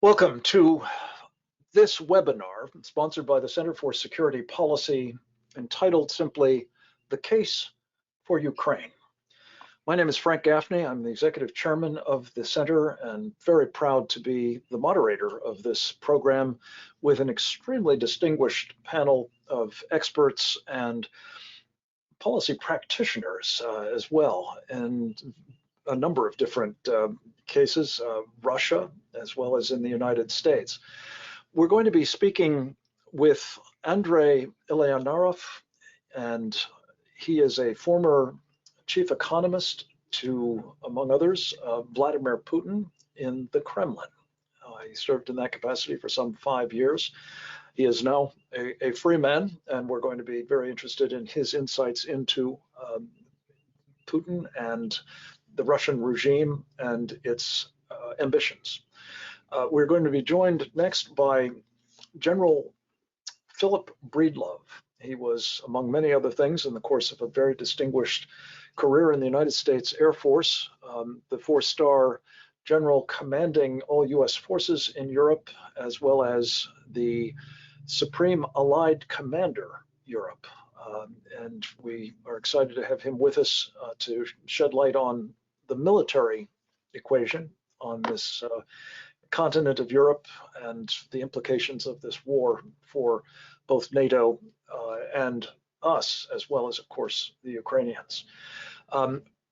Welcome to this webinar sponsored by the Center for Security Policy, entitled simply The Case for Ukraine. My name is Frank Gaffney. I'm the executive chairman of the center and very proud to be the moderator of this program with an extremely distinguished panel of experts and policy practitioners as well, and a number of different cases, Russia, as well as in the United States. We're going to be speaking with Andrei Eleonarov, and he is a former chief economist to, among others, Vladimir Putin in the Kremlin. He served in that capacity for some 5 years. He is now a free man, and we're going to be very interested in his insights into Putin and the Russian regime and its ambitions. We're going to be joined next by General Philip Breedlove. He was, among many other things, in the course of a very distinguished career in the United States Air Force, the four-star general commanding all U.S. forces in Europe, as well as the Supreme Allied Commander Europe. And we are excited to have him with us to shed light on the military equation on this continent of Europe and the implications of this war for both NATO and us, as well as, of course, the Ukrainians.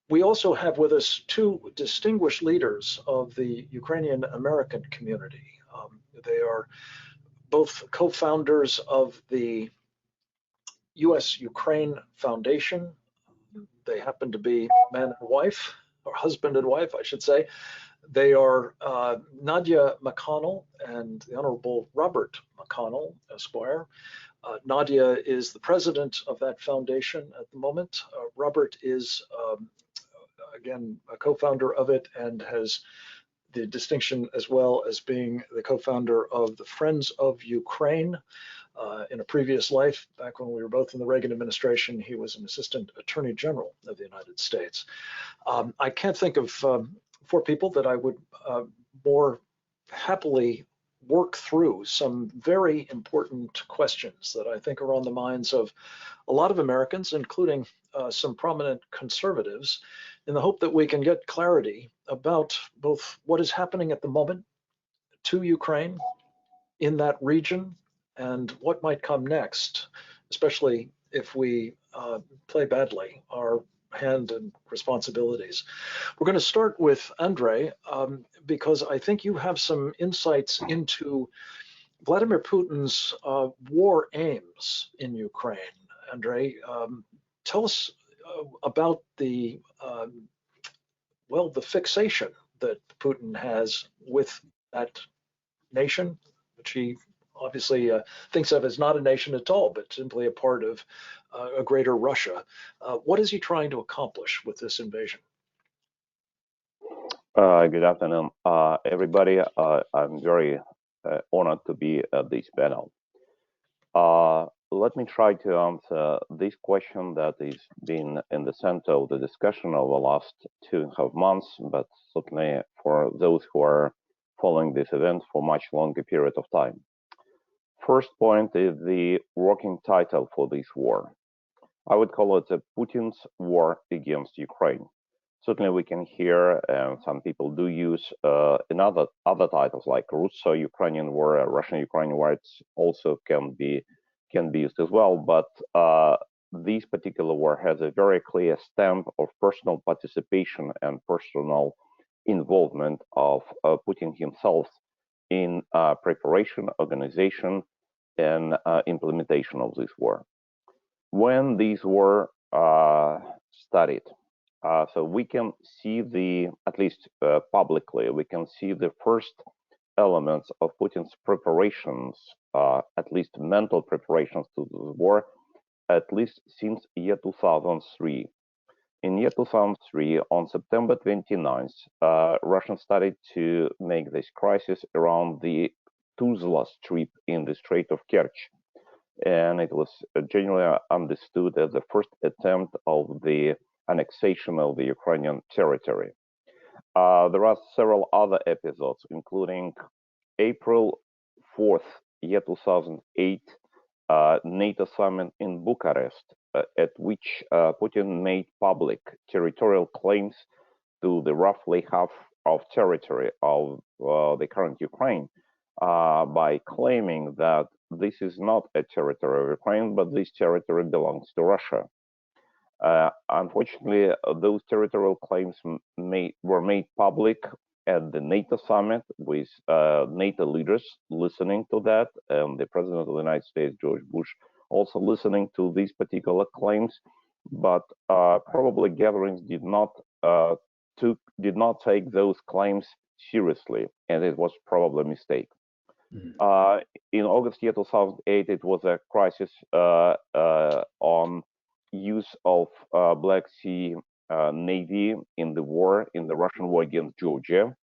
We also have with us two distinguished leaders of the Ukrainian American community. They are both co-founders of the U.S.-Ukraine Foundation. They happen to be man and wife, or husband and wife, I should say. They are Nadia McConnell and the Honorable Robert McConnell, Esquire. Nadia is the president of that foundation at the moment. Robert is, again, a co-founder of it and has the distinction as well as being the co-founder of the Friends of Ukraine. In a previous life, back when we were both in the Reagan administration, he was an assistant attorney general of the United States. I can't think of four people that I would more happily work through some very important questions that I think are on the minds of a lot of Americans, including some prominent conservatives, in the hope that we can get clarity about both what is happening at the moment to Ukraine in that region and what might come next, especially if we play badly our hand and responsibilities. We're going to start with Andrei because I think you have some insights into Vladimir Putin's war aims in Ukraine. Andrei, tell us about the the fixation that Putin has with that nation, which he obviously thinks of as not a nation at all, but simply a part of a greater Russia. What is he trying to accomplish with this invasion? Good afternoon, everybody. I'm very honored to be at this panel. Let me try to answer this question that has been in the center of the discussion over the last 2.5 months, but certainly for those who are following this event for a much longer period of time. First point is the working title for this war. I would call it Putin's war against Ukraine. Certainly we can hear, and some people do use other titles like Russo-Ukrainian war, Russian-Ukrainian war. It also can be used as well, but this particular war has a very clear stamp of personal participation and personal involvement of Putin himself in preparation, organization, and implementation of this war. When these were studied, so we can see at least publicly, we can see the first elements of Putin's preparations, at least mental preparations to the war, at least since year 2003. In year 2003, on September 29th, Russians started to make this crisis around the Tuzla Strip in the Strait of Kerch. And it was generally understood as the first attempt of the annexation of the Ukrainian territory. There are several other episodes, including April 4th, year 2008, NATO summit in Bucharest, at which Putin made public territorial claims to the roughly half of territory of the current Ukraine, by claiming that this is not a territory of Ukraine, but this territory belongs to Russia. Unfortunately, those territorial claims were made public at the NATO summit, with NATO leaders listening to that, and the President of the United States, George Bush, also listening to these particular claims. But probably gatherings did not take those claims seriously, and it was probably a mistake. In August year 2008, it was a crisis on use of Black Sea Navy in the Russian war against Georgia.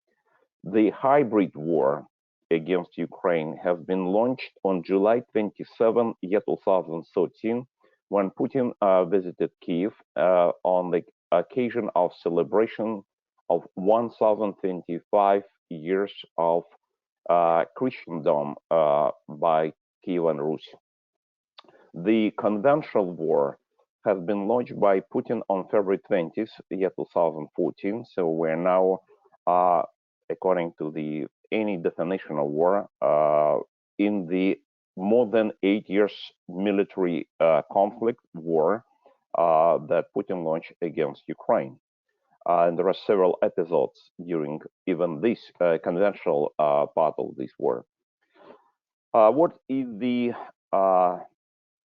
The hybrid war against Ukraine has been launched on July 27, year 2013, when Putin visited Kiev on the occasion of celebration of 1025 years of Christendom by Kiev and Rus. The conventional war has been launched by Putin on February 20th, year 2014. So we're now, according to any definition of war, in the more than 8 years military conflict war that Putin launched against Ukraine. And there are several episodes during even this conventional part of this war. What is the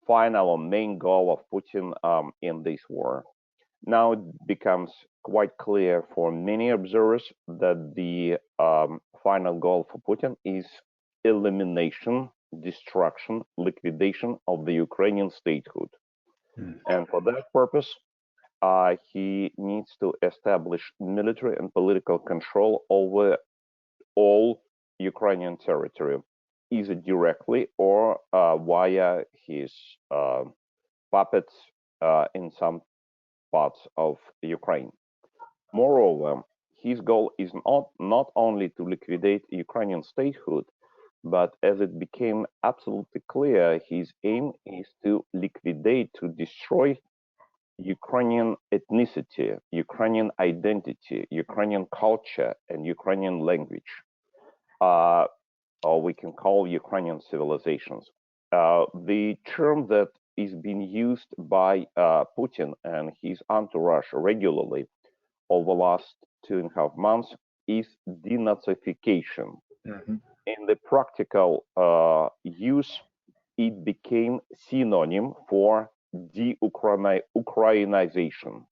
final or main goal of Putin in this war? Now it becomes quite clear for many observers that the final goal for Putin is elimination, destruction, liquidation of the Ukrainian statehood. And for that purpose, he needs to establish military and political control over all Ukrainian territory, either directly or via his puppets in some parts of Ukraine. Moreover, his goal is not only to liquidate Ukrainian statehood, but as it became absolutely clear, his aim is to liquidate, to destroy Ukrainian ethnicity, Ukrainian identity, Ukrainian culture, and Ukrainian language, or we can call Ukrainian civilizations. The term that is being used by Putin and his entourage regularly over the last 2.5 months is denazification. In the practical use, it became synonym for de-Ukrainization.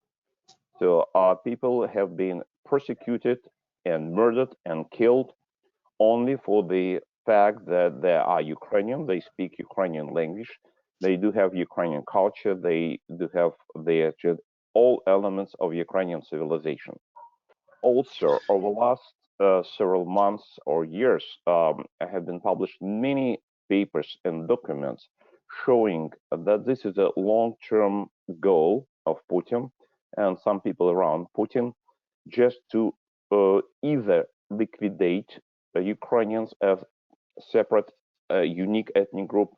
So people have been persecuted and murdered and killed only for the fact that they are Ukrainian, they speak Ukrainian language, they do have Ukrainian culture, they do have all elements of Ukrainian civilization. Also, over the last several months or years, have been published many papers and documents showing that this is a long-term goal of Putin and some people around Putin, just to either liquidate Ukrainians as separate, unique ethnic group,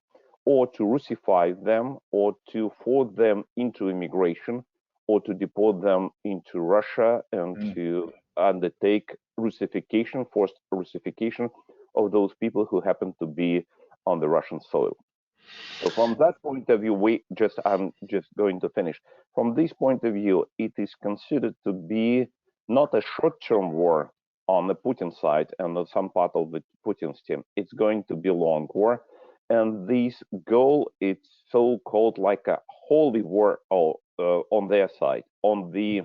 or to Russify them, or to force them into immigration, or to deport them into Russia and to undertake Russification, forced Russification of those people who happen to be on the Russian soil. So from that point of view, I'm just going to finish. From this point of view, it is considered to be not a short-term war on the Putin side and on some part of the Putin's team. It's going to be a long war. And this goal, it's so-called like a holy war on their side. On the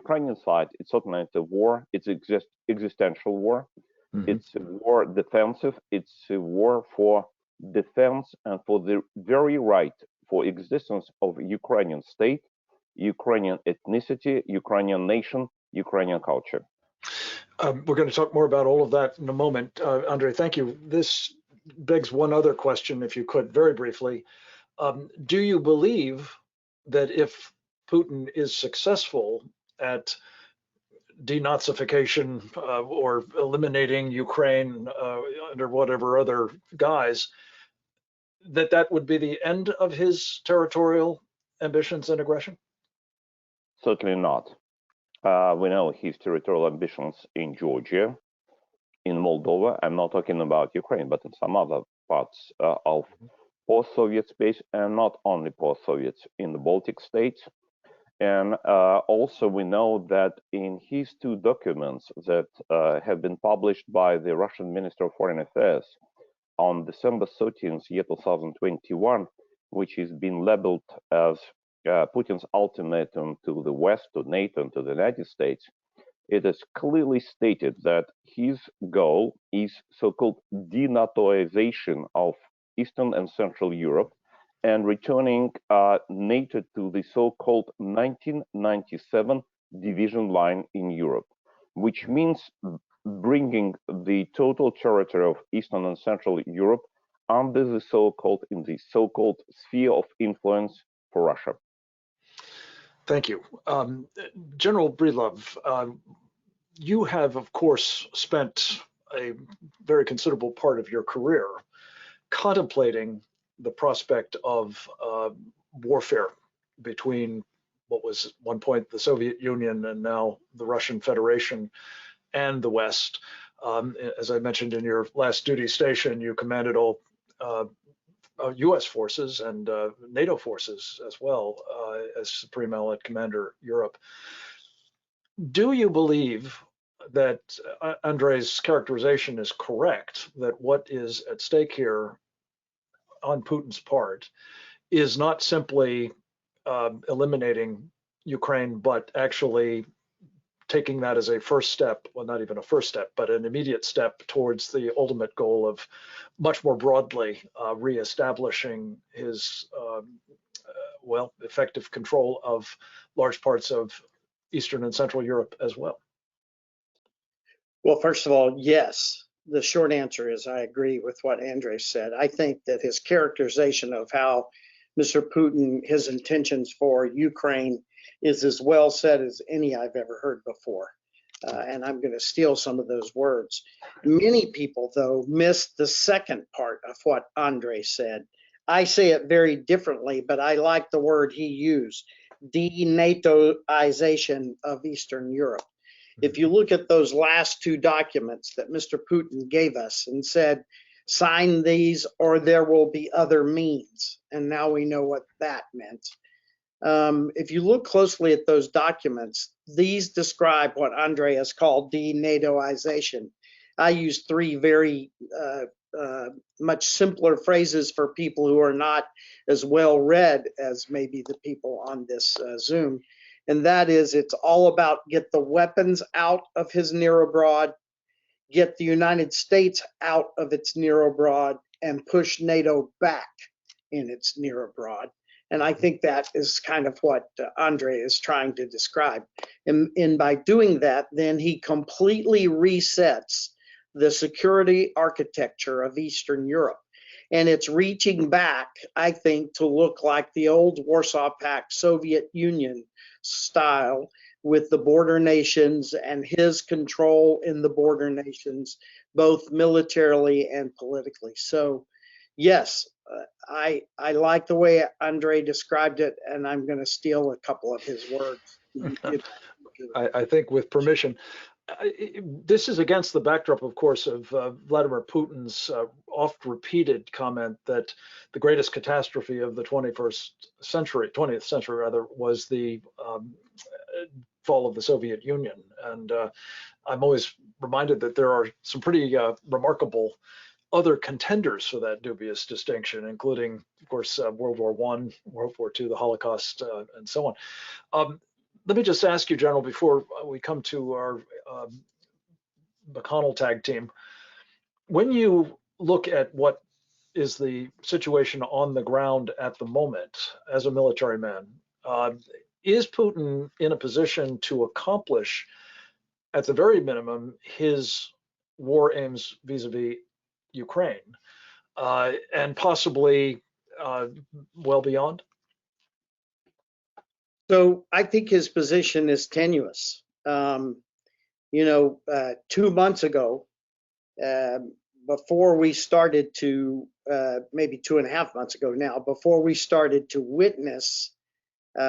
Ukrainian side, it's certainly a war. It's existential war. It's a war defensive. It's a war for defense and for the very right for existence of Ukrainian state, Ukrainian ethnicity, Ukrainian nation, Ukrainian culture. We're going to talk more about all of that in a moment. Andrei, thank you. This begs one other question, if you could, very briefly. Do you believe that if Putin is successful at denazification or eliminating Ukraine under whatever other guise, that would be the end of his territorial ambitions and aggression? Certainly not. We know his territorial ambitions in Georgia, in Moldova. I'm not talking about Ukraine, but in some other parts of post-Soviet space, and not only post-Soviets, in the Baltic states. And also we know that in his two documents that have been published by the Russian Minister of Foreign Affairs on December 13th, year 2021, which is being labeled as Putin's ultimatum to the West, to NATO, and to the United States, it is clearly stated that his goal is so-called denatoization of Eastern and Central Europe and returning NATO to the so-called 1997 division line in Europe, which means bringing the total territory of Eastern and Central Europe under the so-called sphere of influence for Russia. Thank you. General Breedlove, you have, of course, spent a very considerable part of your career contemplating the prospect of warfare between what was at one point the Soviet Union and now the Russian Federation and the West. As I mentioned in your last duty station, you commanded all US forces and NATO forces as well as Supreme Allied Commander Europe. Do you believe that Andrei's characterization is correct, that what is at stake here on Putin's part is not simply eliminating Ukraine, but actually taking that as a first step, well, not even a first step, but an immediate step towards the ultimate goal of much more broadly reestablishing his, well, effective control of large parts of Eastern and Central Europe as well? Well, first of all, yes. The short answer is I agree with what Andrei said. I think that his characterization of how Mr. Putin, his intentions for Ukraine is as well said as any I've ever heard before. And I'm going to steal some of those words. Many people, though, missed the second part of what Andrei said. I say it very differently, but I like the word he used, denatoization of Eastern Europe. If you look at those last two documents that Mr. Putin gave us and said, sign these or there will be other means. And now we know what that meant. If you look closely at those documents, these describe what Andrei has called denatoization. I use three very much simpler phrases for people who are not as well read as maybe the people on this Zoom. And that is, it's all about get the weapons out of his near abroad, get the United States out of its near abroad, and push NATO back in its near abroad. And I think that is kind of what Andrei is trying to describe. And by doing that, then he completely resets the security architecture of Eastern Europe. And it's reaching back, I think, to look like the old Warsaw Pact Soviet Union style with the border nations and his control in the border nations, both militarily and politically. So, yes, I like the way Andrei described it, and I'm going to steal a couple of his words. I think with permission. This is against the backdrop, of course, of Vladimir Putin's oft-repeated comment that the greatest catastrophe of the 20th century rather, was the fall of the Soviet Union. And I'm always reminded that there are some pretty remarkable other contenders for that dubious distinction, including, of course, World War I, World War II, the Holocaust, and so on. Let me just ask you, General, before we come to our McConnell tag team, when you look at what is the situation on the ground at the moment as a military man, is Putin in a position to accomplish, at the very minimum, his war aims vis-a-vis Ukraine, and possibly well beyond? So I think his position is tenuous. 2 months ago, before we started to, maybe 2.5 months ago now, before we started to witness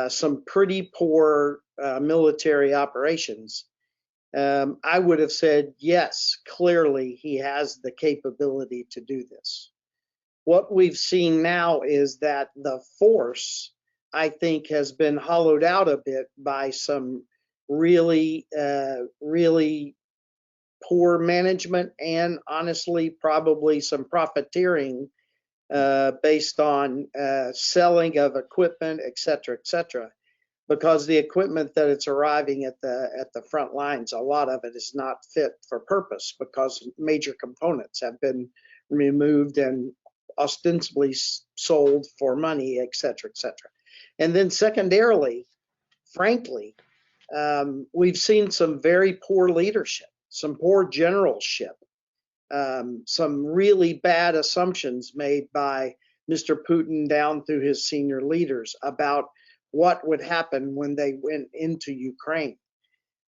some pretty poor military operations, I would have said, yes, clearly he has the capability to do this. What we've seen now is that the force, I think, has been hollowed out a bit by some really, really poor management, and honestly, probably some profiteering based on selling of equipment, et cetera, because the equipment that it's arriving at the front lines, a lot of it is not fit for purpose because major components have been removed and ostensibly sold for money, et cetera. And then secondarily, frankly, we've seen some very poor leadership, some poor generalship, some really bad assumptions made by Mr. Putin down through his senior leaders about what would happen when they went into Ukraine.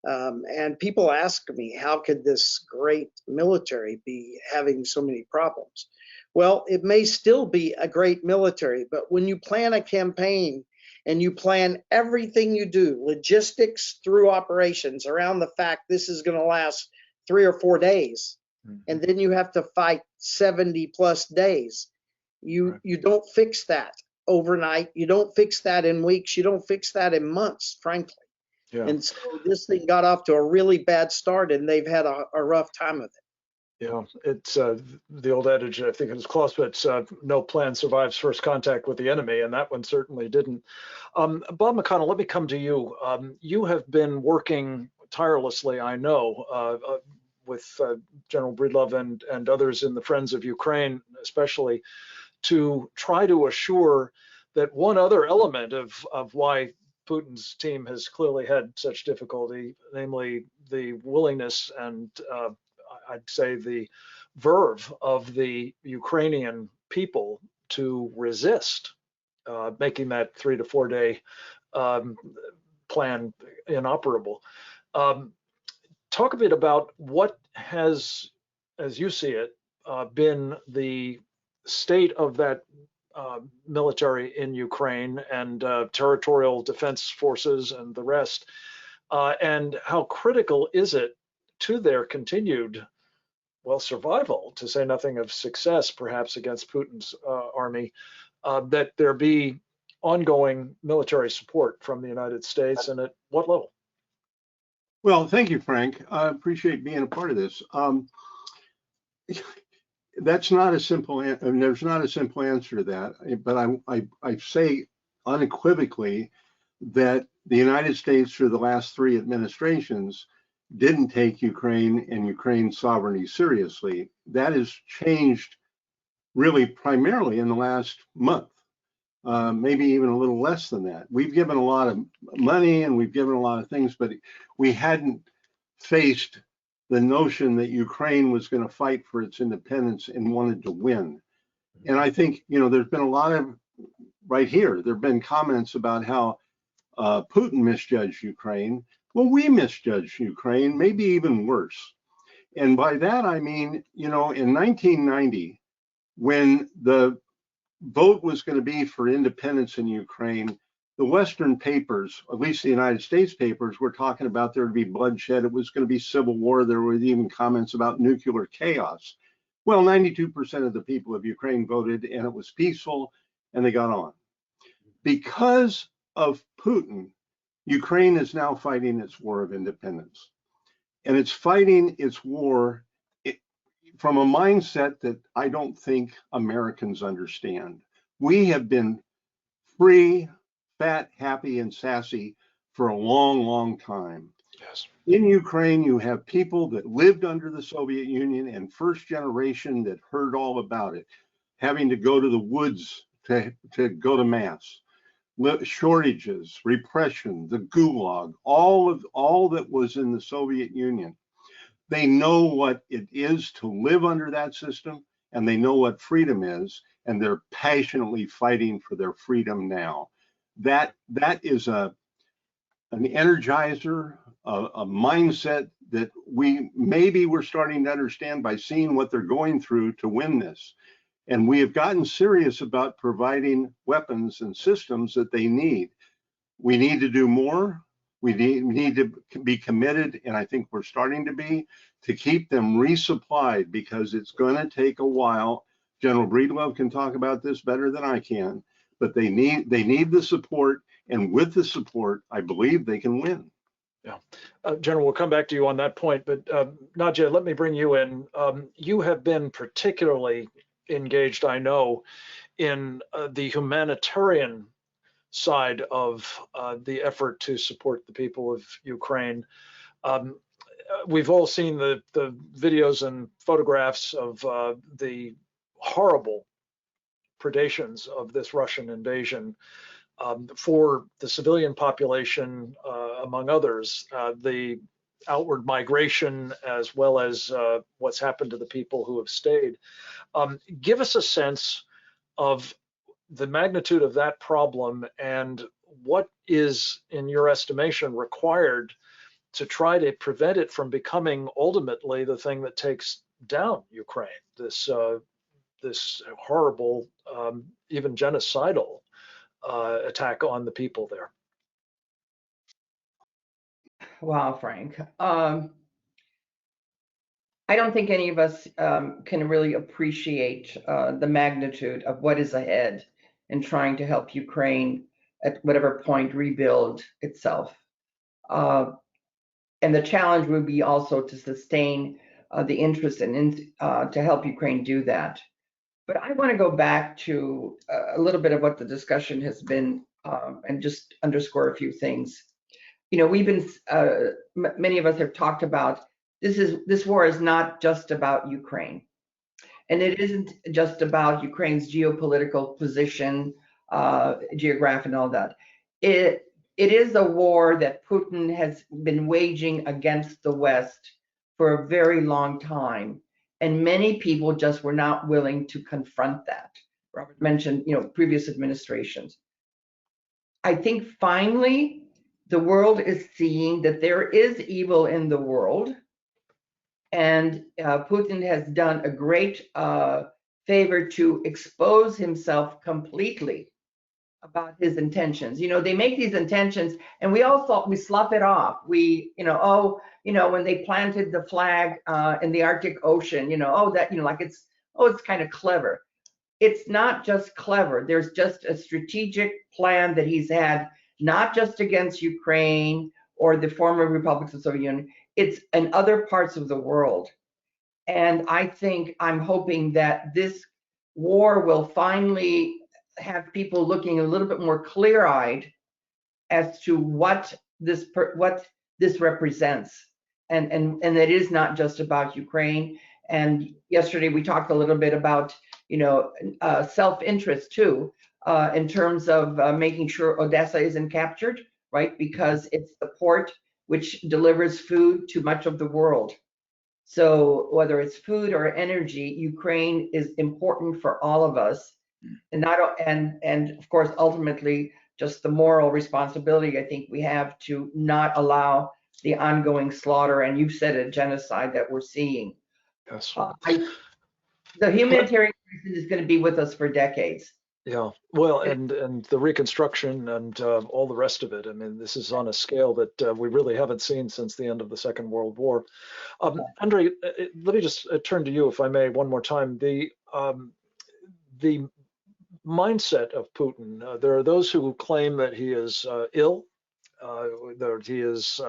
And people ask me, how could this great military be having so many problems? Well, it may still be a great military, but when you plan a campaign and you plan everything you do, logistics through operations, around the fact this is going to last 3 or 4 days, and then you have to fight 70 plus days, you don't fix that overnight. You don't fix that in weeks. You don't fix that in months, frankly. Yeah. And so this thing got off to a really bad start, and they've had a rough time of it. Yeah, it's the old adage, I think it was Clausewitz, no plan survives first contact with the enemy, and that one certainly didn't. Bob McConnell, let me come to you. You have been working tirelessly, I know, with General Breedlove and others in the Friends of Ukraine, especially, to try to assure that one other element of why Putin's team has clearly had such difficulty, namely the willingness and I'd say the verve of the Ukrainian people to resist, making that 3 to 4 day plan inoperable. Talk a bit about what has, as you see it, been the state of that military in Ukraine and territorial defense forces and the rest, and how critical is it to their continued, well, survival, to say nothing of success, perhaps, against Putin's army, that there be ongoing military support from the United States, and at what level? Well, thank you, Frank. I appreciate being a part of this. That's not a simple, there's not a simple answer to that, but I say unequivocally that the United States, through the last 3 administrations, didn't take Ukraine and Ukraine's sovereignty seriously. That has changed really primarily in the last month, maybe even a little less than that. We've given a lot of money and we've given a lot of things, but we hadn't faced the notion that Ukraine was going to fight for its independence and wanted to win. And I think, there's been a lot of, right here, there have been comments about how Putin misjudged Ukraine. Well, we misjudged Ukraine, maybe even worse. And by that, I mean, in 1990, when the vote was going to be for independence in Ukraine, the Western papers, at least the United States papers, were talking about there would be bloodshed. It was going to be civil war. There were even comments about nuclear chaos. Well, 92% of the people of Ukraine voted, and it was peaceful, and they got on. Because of Putin, Ukraine is now fighting its war of independence. And it's fighting its war from a mindset that I don't think Americans understand. We have been free, fat, happy, and sassy for a long, long time. Yes. In Ukraine, you have people that lived under the Soviet Union and first generation that heard all about it, having to go to the woods to go to mass. Shortages, repression, the gulag, all that was in the Soviet Union. They know what it is to live under that system, and they know what freedom is, and they're passionately fighting for their freedom now. That is an energizer, a mindset that we're starting to understand by seeing what they're going through to win this. And we have gotten serious about providing weapons and systems that they need. We need to do more. We need to be committed, and I think we're starting to be, to keep them resupplied, because it's going to take a while. General Breedlove can talk about this better than I can, but they need the support, and with the support, I believe they can win. Yeah, General, we'll come back to you on that point, but Nadja, let me bring you in. You have been particularly engaged, I know, in the humanitarian side of the effort to support the people of Ukraine. We've all seen the videos and photographs of the horrible predations of this Russian invasion for the civilian population, among others, the outward migration, as well as what's happened to the people who have stayed. Give us a sense of the magnitude of that problem and what is, in your estimation, required to try to prevent it from becoming ultimately the thing that takes down Ukraine, this horrible, even genocidal attack on the people there. Wow, Frank. I don't think any of us can really appreciate the magnitude of what is ahead in trying to help Ukraine at whatever point rebuild itself. And the challenge would be also to sustain the interest and to help Ukraine do that. But I want to go back to a little bit of what the discussion has been and just underscore a few things. You know, we've been, many of us have talked about this war is not just about Ukraine. And it isn't just about Ukraine's geopolitical position, geography and all that. It is a war that Putin has been waging against the West for a very long time. And many people just were not willing to confront that. Robert mentioned, you know, previous administrations. I think finally the world is seeing that there is evil in the world. And Putin has done a great favor to expose himself completely about his intentions. You know, they make these intentions and we all thought we slough it off. We, you know, oh, you know, when they planted the flag in the Arctic Ocean, you know, oh, that, you know, like it's kind of clever. It's not just clever. There's just a strategic plan that he's had, not just against Ukraine or the former republics of the Soviet Union, it's in other parts of the world. And I'm hoping that this war will finally have people looking a little bit more clear-eyed as to what this represents, and it is not just about Ukraine. And yesterday we talked a little bit about, you know, self-interest too, in terms of making sure Odessa isn't captured, right? Because it's the port which delivers food to much of the world. So whether it's food or energy, Ukraine is important for all of us, and of course ultimately just the moral responsibility I think we have to not allow the ongoing slaughter, and you've said it, genocide that we're seeing. Yes. The humanitarian crisis is going to be with us for decades. Yeah, well, and the reconstruction and all the rest of it. I mean, this is on a scale that we really haven't seen since the end of the Second World War. Andrei, let me just turn to you, if I may, one more time. The mindset of Putin. There are those who claim that he is ill, that he is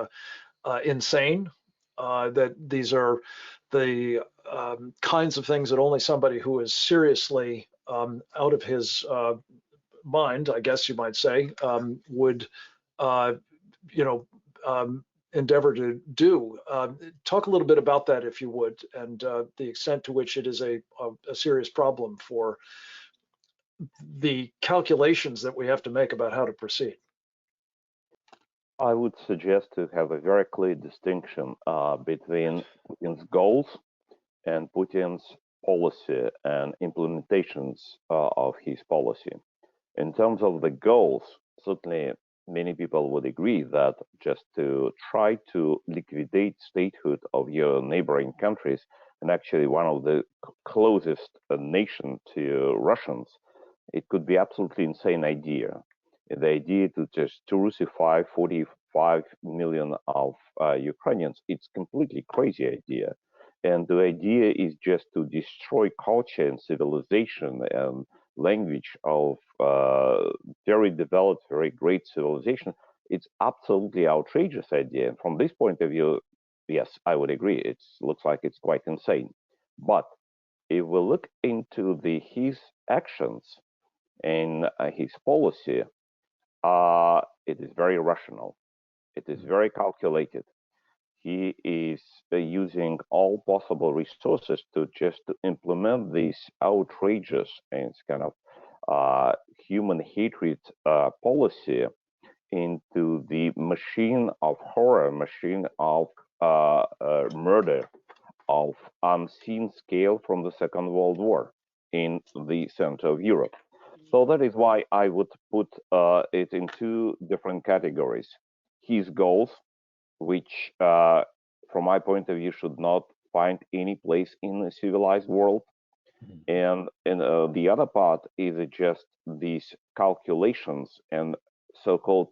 insane, that these are the kinds of things that only somebody who is seriously out of his mind, I guess you might say, would, endeavor to do. Talk a little bit about that, if you would, and the extent to which it is a serious problem for the calculations that we have to make about how to proceed. I would suggest to have a very clear distinction between Putin's goals and Putin's policy and implementations of his policy. In terms of the goals, certainly many people would agree that just to try to liquidate statehood of your neighboring countries, and actually one of the closest nation to Russians, it could be absolutely insane idea. The idea to just to Russify 45 million of Ukrainians, it's completely crazy idea. And the idea is just to destroy culture and civilization and language of very developed, very great civilization. It's absolutely outrageous idea. And from this point of view, yes, I would agree. It looks like it's quite insane. But if we look into his actions and his policy, it is very rational. It is very calculated. He is using all possible resources to just to implement this outrageous and kind of human hatred policy into the machine of horror, machine of murder of unseen scale from the Second World War in the center of Europe. So that is why I would put it in two different categories. His goals, which from my point of view should not find any place in the civilized world. And the other part is just these calculations and so-called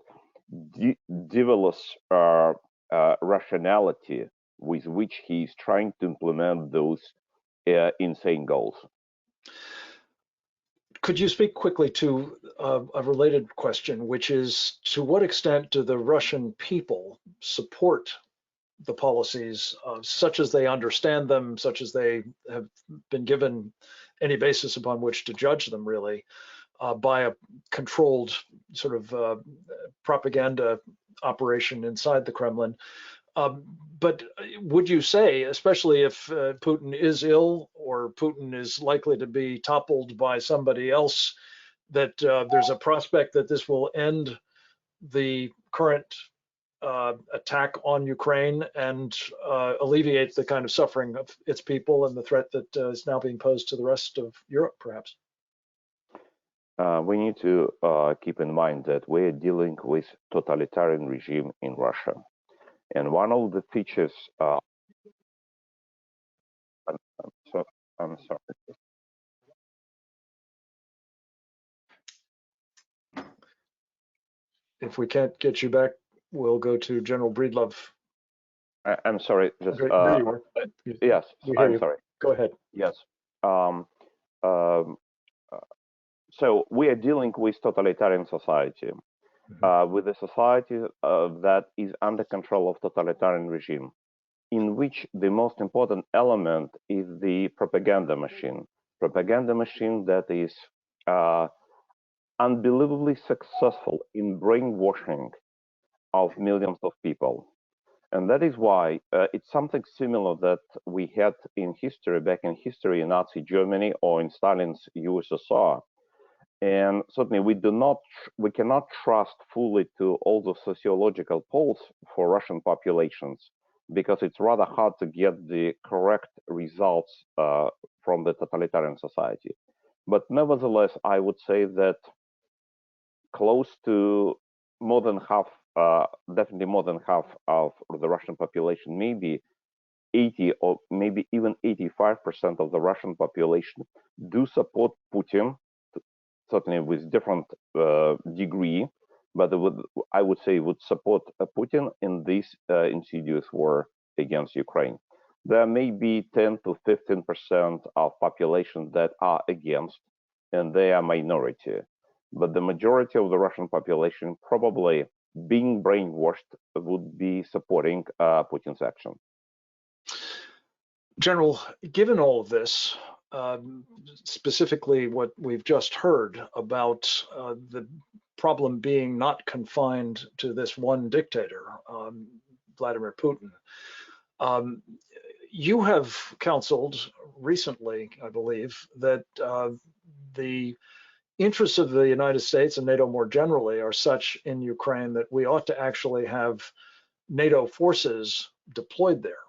devilish rationality with which he's trying to implement those insane goals. Could you speak quickly to a related question, which is to what extent do the Russian people support the policies such as they understand them, such as they have been given any basis upon which to judge them, really, by a controlled sort of propaganda operation inside the Kremlin? But would you say, especially if Putin is ill or Putin is likely to be toppled by somebody else, that there's a prospect that this will end the current attack on Ukraine and alleviate the kind of suffering of its people and the threat that is now being posed to the rest of Europe, perhaps? We need to keep in mind that we are dealing with totalitarian regime in Russia. And one of the features, I'm sorry. If we can't get you back, we'll go to General Breedlove. I'm sorry. Just, there you are. Yes, I'm sorry. Go ahead. Yes. So we are dealing with totalitarian society, with a society that is under control of totalitarian regime, in which the most important element is the propaganda machine that is unbelievably successful in brainwashing of millions of people. And that is why it's something similar that we had in history, back in history in Nazi Germany or in Stalin's USSR. And certainly we cannot trust fully to all the sociological polls for Russian populations, because it's rather hard to get the correct results from the totalitarian society. But nevertheless, I would say that close to more than half, definitely more than half of the Russian population, maybe 80 or maybe even 85% of the Russian population do support Putin, certainly with different degree, but I would say would support Putin in this insidious war against Ukraine. There may be 10 to 15% of population that are against, and they are minority. But the majority of the Russian population, probably being brainwashed, would be supporting Putin's action. General, given all of this, specifically what we've just heard about the problem being not confined to this one dictator, Vladimir Putin, you have counseled recently, I believe, that the interests of the United States and NATO more generally are such in Ukraine that we ought to actually have NATO forces deployed there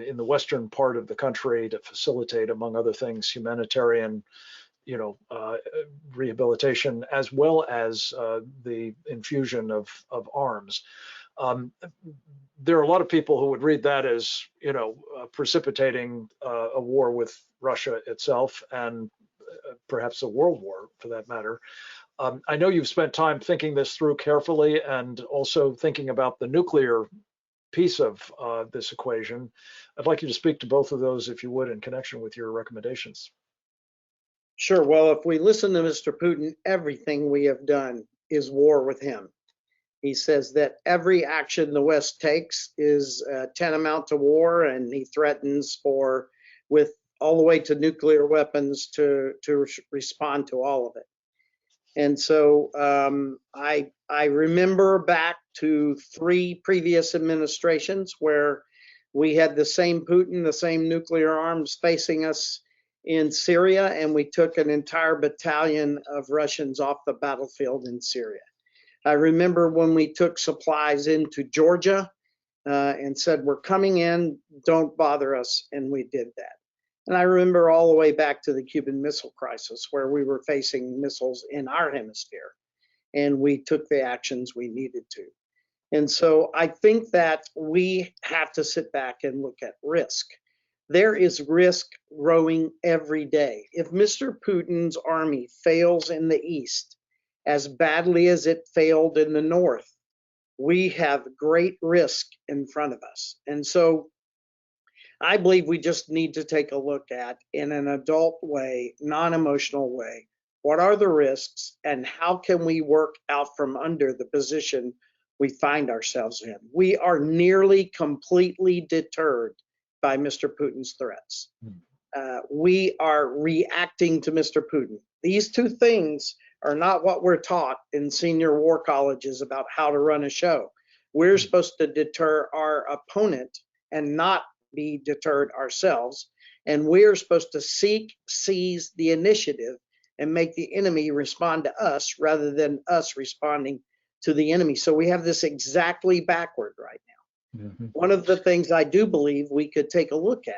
in the western part of the country to facilitate, among other things, humanitarian rehabilitation as well as the infusion of arms. There are a lot of people who would read that as, precipitating a war with Russia itself and perhaps a world war for that matter. I know you've spent time thinking this through carefully and also thinking about the nuclear piece of this equation. I'd like you to speak to both of those, if you would, in connection with your recommendations. Sure. Well, if we listen to Mr. Putin, everything we have done is war with him. He says that every action the West takes is tantamount to war, and he threatens with all the way to nuclear weapons to respond to all of it. And so I remember back to 3 previous administrations where we had the same Putin, the same nuclear arms facing us in Syria, and we took an entire battalion of Russians off the battlefield in Syria. I remember when we took supplies into Georgia and said, we're coming in, don't bother us, and we did that. And I remember all the way back to the Cuban Missile Crisis, where we were facing missiles in our hemisphere, and we took the actions we needed to. And so I think that we have to sit back and look at risk. There is risk growing every day. If Mr. Putin's army fails in the East as badly as it failed in the North, we have great risk in front of us. And so I believe we just need to take a look at, in an adult way, non-emotional way, what are the risks and how can we work out from under the position we find ourselves in. We are nearly completely deterred by Mr. Putin's threats. We are reacting to Mr. Putin. These 2 things are not what we're taught in senior war colleges about how to run a show. We're supposed to deter our opponent and not be deterred ourselves. And we're supposed to seize the initiative and make the enemy respond to us rather than us responding to the enemy. So we have this exactly backward right now. Mm-hmm. One of the things I do believe we could take a look at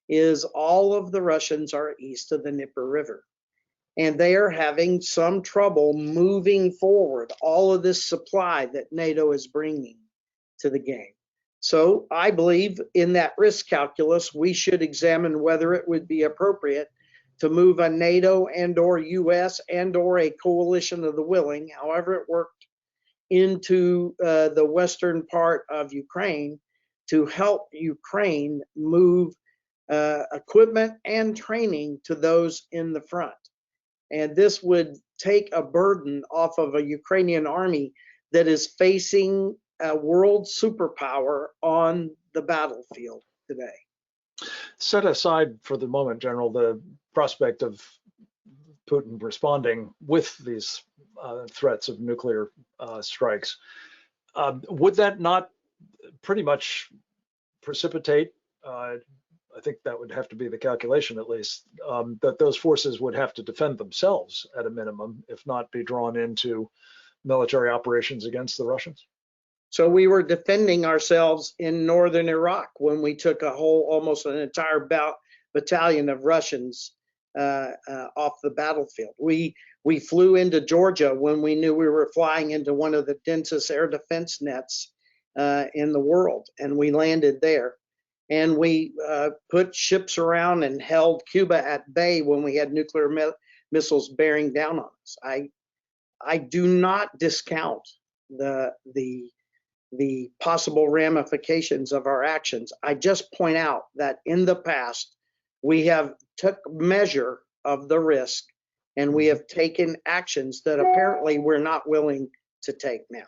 is all of the Russians are east of the Dnieper River, and they are having some trouble moving forward all of this supply that NATO is bringing to the game. So I believe in that risk calculus, we should examine whether it would be appropriate to move a NATO and or US and or a coalition of the willing, however it worked, into the western part of Ukraine to help Ukraine move equipment and training to those in the front. And this would take a burden off of a Ukrainian army that is facing a world superpower on the battlefield today. Set aside for the moment, General, the prospect of Putin responding with these threats of nuclear strikes. Would that not pretty much precipitate, I think that would have to be the calculation at least, that those forces would have to defend themselves at a minimum, if not be drawn into military operations against the Russians? So we were defending ourselves in northern Iraq when we took almost an entire battalion of Russians off the battlefield. We flew into Georgia when we knew we were flying into one of the densest air defense nets in the world, and we landed there. And we put ships around and held Cuba at bay when we had nuclear missiles bearing down on us. I do not discount the possible ramifications of our actions. I just point out that in the past, we have took measure of the risk and we have taken actions that apparently we're not willing to take now.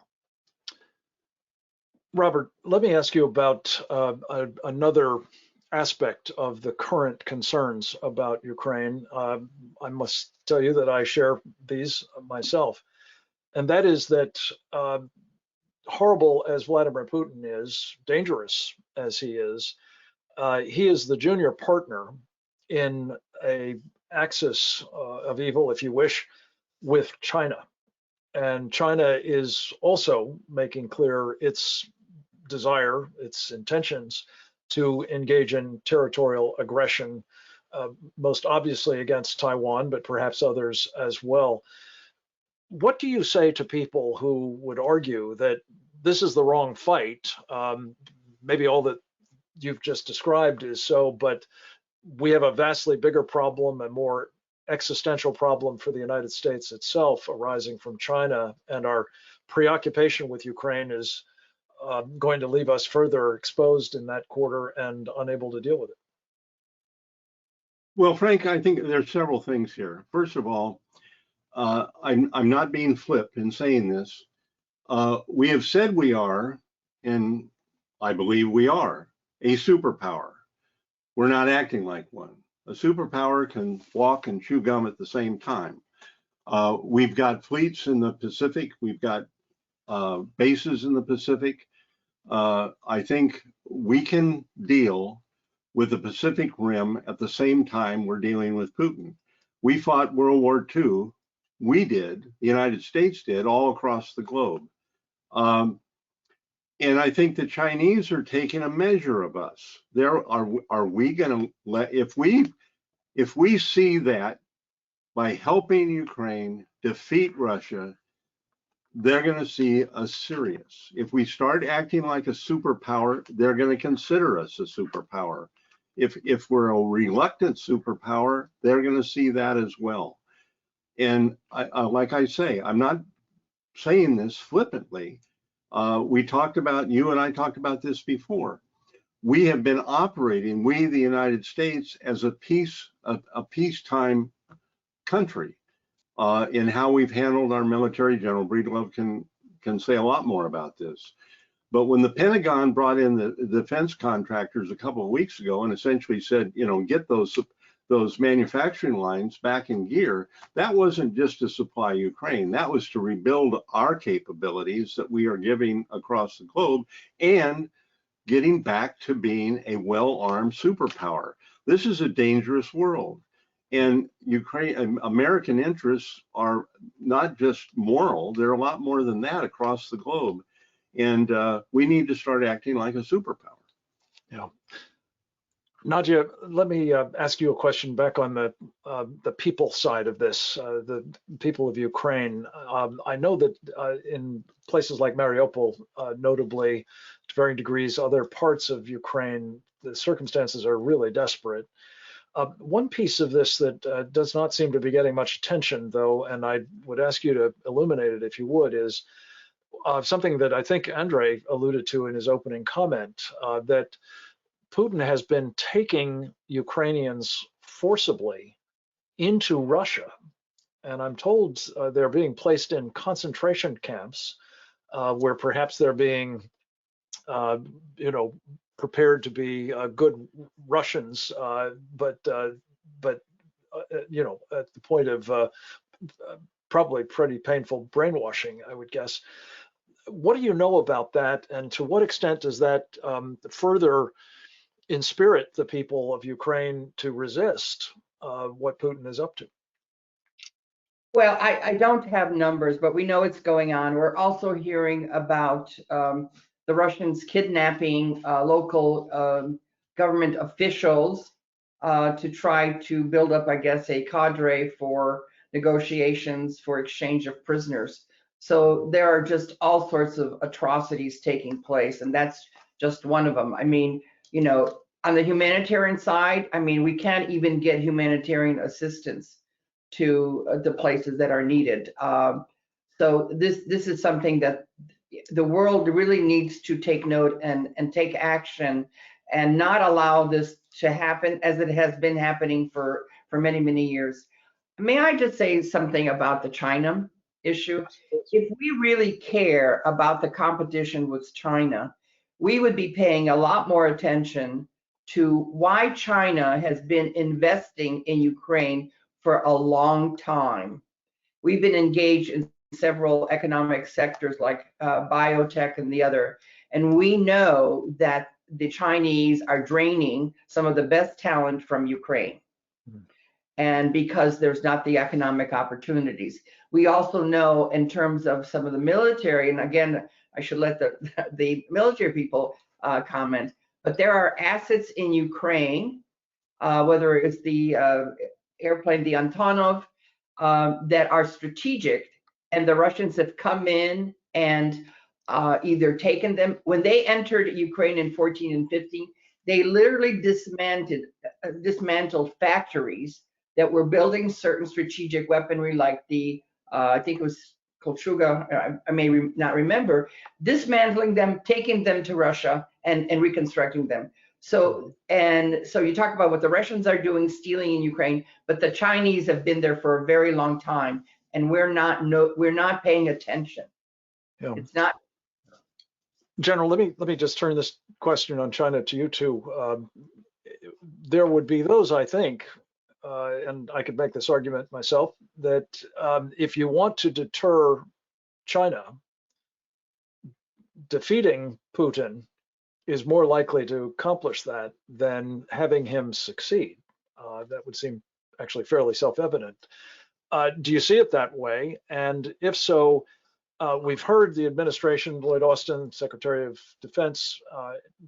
Robert, let me ask you about another aspect of the current concerns about Ukraine. I must tell you that I share these myself, and that is that horrible as Vladimir Putin is, dangerous as he is the junior partner in a axis of evil, if you wish, with China. And China is also making clear its desire, its intentions to engage in territorial aggression most obviously against Taiwan, but perhaps others as well. What do you say to people who would argue that this is the wrong fight? Maybe all that you've just described is so, but we have a vastly bigger problem, a more existential problem for the United States itself arising from China, and our preoccupation with Ukraine is going to leave us further exposed in that quarter and unable to deal with it. Well, Frank, I think there's several things here. First of all, I'm not being flip in saying this. We have said we are, and I believe we are, a superpower. We're not acting like one. A superpower can walk and chew gum at the same time. We've got fleets in the Pacific. We've got bases in the Pacific. I think we can deal with the Pacific Rim at the same time we're dealing with Putin. We fought World War II. We did, the United States did, all across the globe. And I think the Chinese are taking a measure of us. Are we going to let, if we see that by helping Ukraine defeat Russia, they're going to see us serious. If we start acting like a superpower, they're going to consider us a superpower. If we're a reluctant superpower, they're going to see that as well. And like I say, I'm not saying this flippantly. We talked about, you and I talked about this before. We have been operating, we, the United States, as a peacetime country in how we've handled our military. General Breedlove can say a lot more about this. But when the Pentagon brought in the defense contractors a couple of weeks ago and essentially said, you know, get those manufacturing lines back in gear, that wasn't just to supply Ukraine. That was to rebuild our capabilities that we are giving across the globe and getting back to being a well-armed superpower. This is a dangerous world. And American interests are not just moral, they're a lot more than that across the globe. And we need to start acting like a superpower. Yeah. Nadia, let me ask you a question back on the people side of this, the people of Ukraine. I know that in places like Mariupol, notably, to varying degrees, other parts of Ukraine, the circumstances are really desperate. One piece of this that does not seem to be getting much attention, though, and I would ask you to illuminate it if you would, is something that I think Andrei alluded to in his opening comment, that Putin has been taking Ukrainians forcibly into Russia. And I'm told they're being placed in concentration camps where perhaps they're being, prepared to be good Russians, but at the point of probably pretty painful brainwashing, I would guess. What do you know about that, and to what extent does that further inspirit the people of Ukraine to resist what Putin is up to? Well, I don't have numbers, but we know it's going on. We're also hearing about the Russians kidnapping local government officials to try to build up, I guess, a cadre for negotiations for exchange of prisoners. So there are just all sorts of atrocities taking place, and that's just one of them. I mean, on the humanitarian side, I mean, we can't even get humanitarian assistance to the places that are needed. So this is something that the world really needs to take note and take action and not allow this to happen as it has been happening for many, many years. May I just say something about the China issue? If we really care about the competition with China, we would be paying a lot more attention to why China has been investing in Ukraine for a long time. We've been engaged in several economic sectors like biotech and the other, and we know that the Chinese are draining some of the best talent from Ukraine. And because there's not the economic opportunities. We also know in terms of some of the military, and again, I should let the military people comment, but there are assets in Ukraine whether it's the airplane, the Antonov, that are strategic, and the Russians have come in and either taken them. When they entered Ukraine in 14 and 15, they literally dismantled factories that were building certain strategic weaponry, like the, I think it was Kolchuga, I may not remember, dismantling them, taking them to Russia and reconstructing them. So you talk about what the Russians are doing, stealing in Ukraine, but the Chinese have been there for a very long time, and we're not paying attention. Yeah. It's not. General, let me just turn this question on China to you too. There would be those, I think, and I could make this argument myself, that if you want to deter China, defeating Putin is more likely to accomplish that than having him succeed. That would seem actually fairly self-evident. Do you see it that way? And if so, we've heard the administration, Lloyd Austin, Secretary of Defense,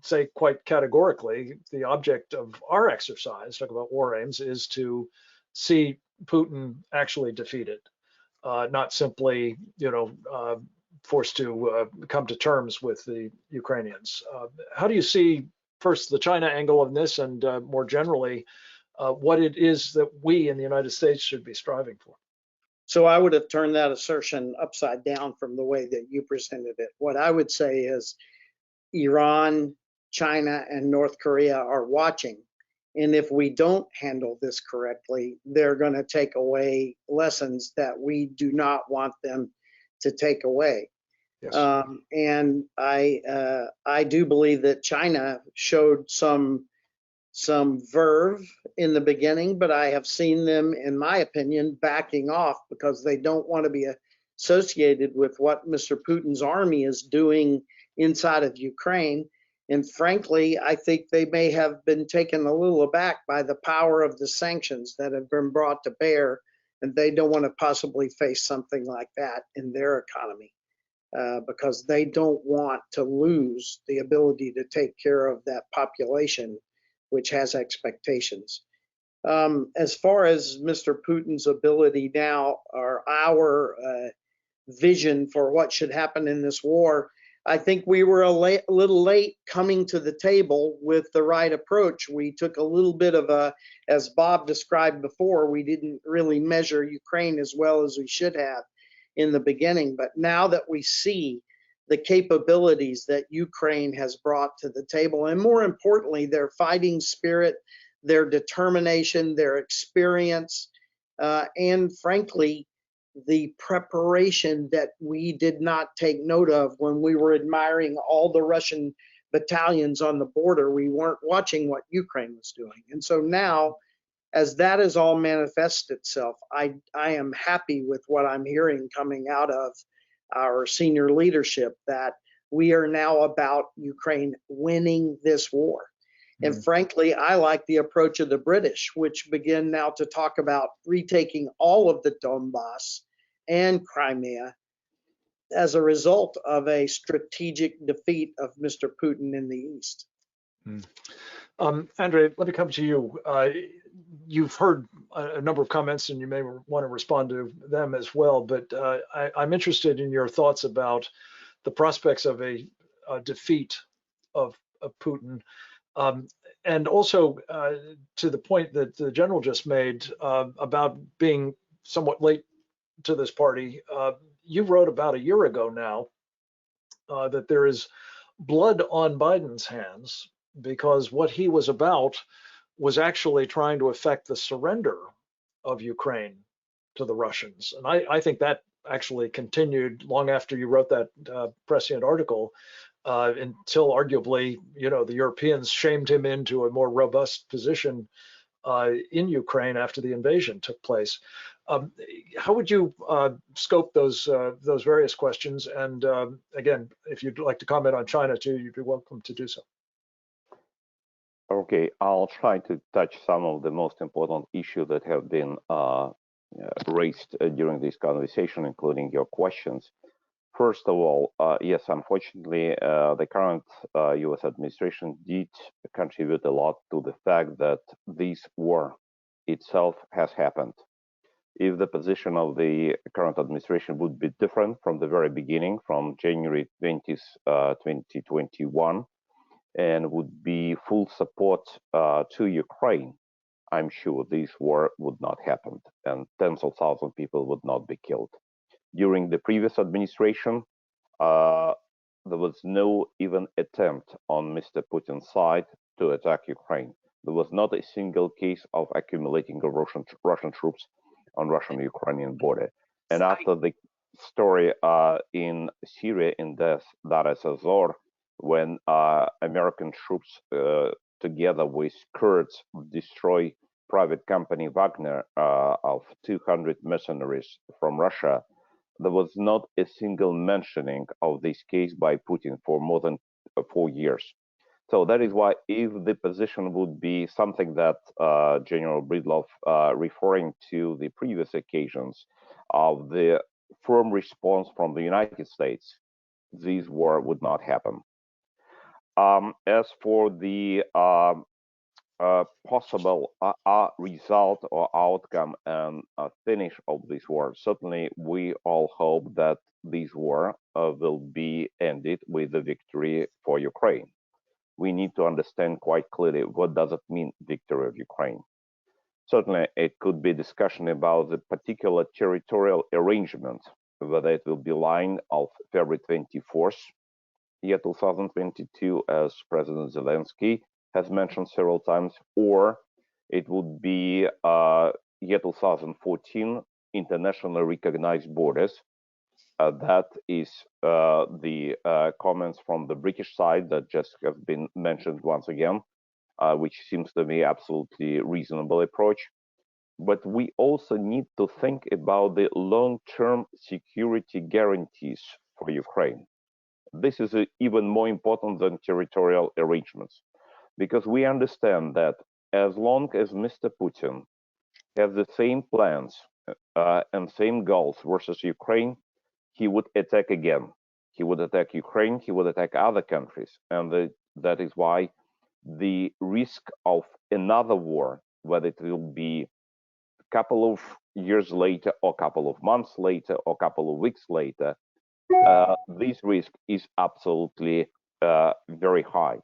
say quite categorically, the object of our exercise, talk about war aims, is to see Putin actually defeated, not simply, forced to come to terms with the Ukrainians. How do you see, first, the China angle of this, and more generally, what it is that we in the United States should be striving for? So I would have turned that assertion upside down from the way that you presented it. What I would say is Iran, China, and North Korea are watching. And if we don't handle this correctly, they're going to take away lessons that we do not want them to take away. Yes. And I do believe that China showed some verve in the beginning, but I have seen them, in my opinion, backing off because they don't want to be associated with what Mr. Putin's army is doing inside of Ukraine. And frankly, I think they may have been taken a little aback by the power of the sanctions that have been brought to bear, and they don't want to possibly face something like that in their economy because they don't want to lose the ability to take care of that population, which has expectations. As far as Mr. Putin's ability now, or our vision for what should happen in this war, I think we were a little late coming to the table with the right approach. We took a little bit of a, as Bob described before, we didn't really measure Ukraine as well as we should have in the beginning. But now that we see the capabilities that Ukraine has brought to the table, and more importantly, their fighting spirit, their determination, their experience, and frankly, the preparation that we did not take note of when we were admiring all the Russian battalions on the border. We weren't watching what Ukraine was doing. And so now, as that has all manifested itself, I am happy with what I'm hearing coming out of our senior leadership, that we are now about Ukraine winning this war. And frankly, I like the approach of the British, which begin now to talk about retaking all of the Donbass and Crimea as a result of a strategic defeat of Mr. Putin in the East. Andrei, let me come to you. You've heard a number of comments, and you may want to respond to them as well, but I'm interested in your thoughts about the prospects of a defeat of Putin. And also to the point that the general just made about being somewhat late to this party, you wrote about a year ago now that there is blood on Biden's hands because what he was about was actually trying to effect the surrender of Ukraine to the Russians. And I think that actually continued long after you wrote that prescient article, until arguably, the Europeans shamed him into a more robust position in Ukraine after the invasion took place. How would you scope those various questions? And again, if you'd like to comment on China too, you'd be welcome to do so. Okay, I'll try to touch some of the most important issues that have been raised during this conversation, including your questions. First of all, yes, unfortunately, the current US administration did contribute a lot to the fact that this war itself has happened. If the position of the current administration would be different from the very beginning, from January 20th, 2021, and would be full support to Ukraine, I'm sure this war would not happen and tens of thousands of people would not be killed. During the previous administration, there was no even attempt on Mr. Putin's side to attack Ukraine. There was not a single case of accumulating of Russian troops on Russian-Ukrainian border. And after the story in Syria, in Dar es Azor, when American troops together with Kurds destroy private company Wagner of 200 mercenaries from Russia, there was not a single mentioning of this case by Putin for more than 4 years. So that is why if the position would be something that General Breedlove referring to the previous occasions of the firm response from the United States, this war would not happen. As for the possible result or outcome and finish of this war, certainly we all hope that this war will be ended with the victory for Ukraine. We need to understand quite clearly what does it mean, victory of Ukraine. Certainly, it could be discussion about the particular territorial arrangement, whether it will be line of February 24th, year 2022, as President Zelensky has mentioned several times, or it would be year 2014, internationally recognized borders. That is the comments from the British side that just have been mentioned once again, which seems to be absolutely reasonable approach. But we also need to think about the long-term security guarantees for Ukraine. This is even more important than territorial arrangements, because we understand that as long as Mr. Putin has the same plans and same goals versus Ukraine, he would attack again. He would attack Ukraine, he would attack other countries. And that is why the risk of another war, whether it will be a couple of years later, or a couple of months later, or a couple of weeks later, this risk is absolutely very high.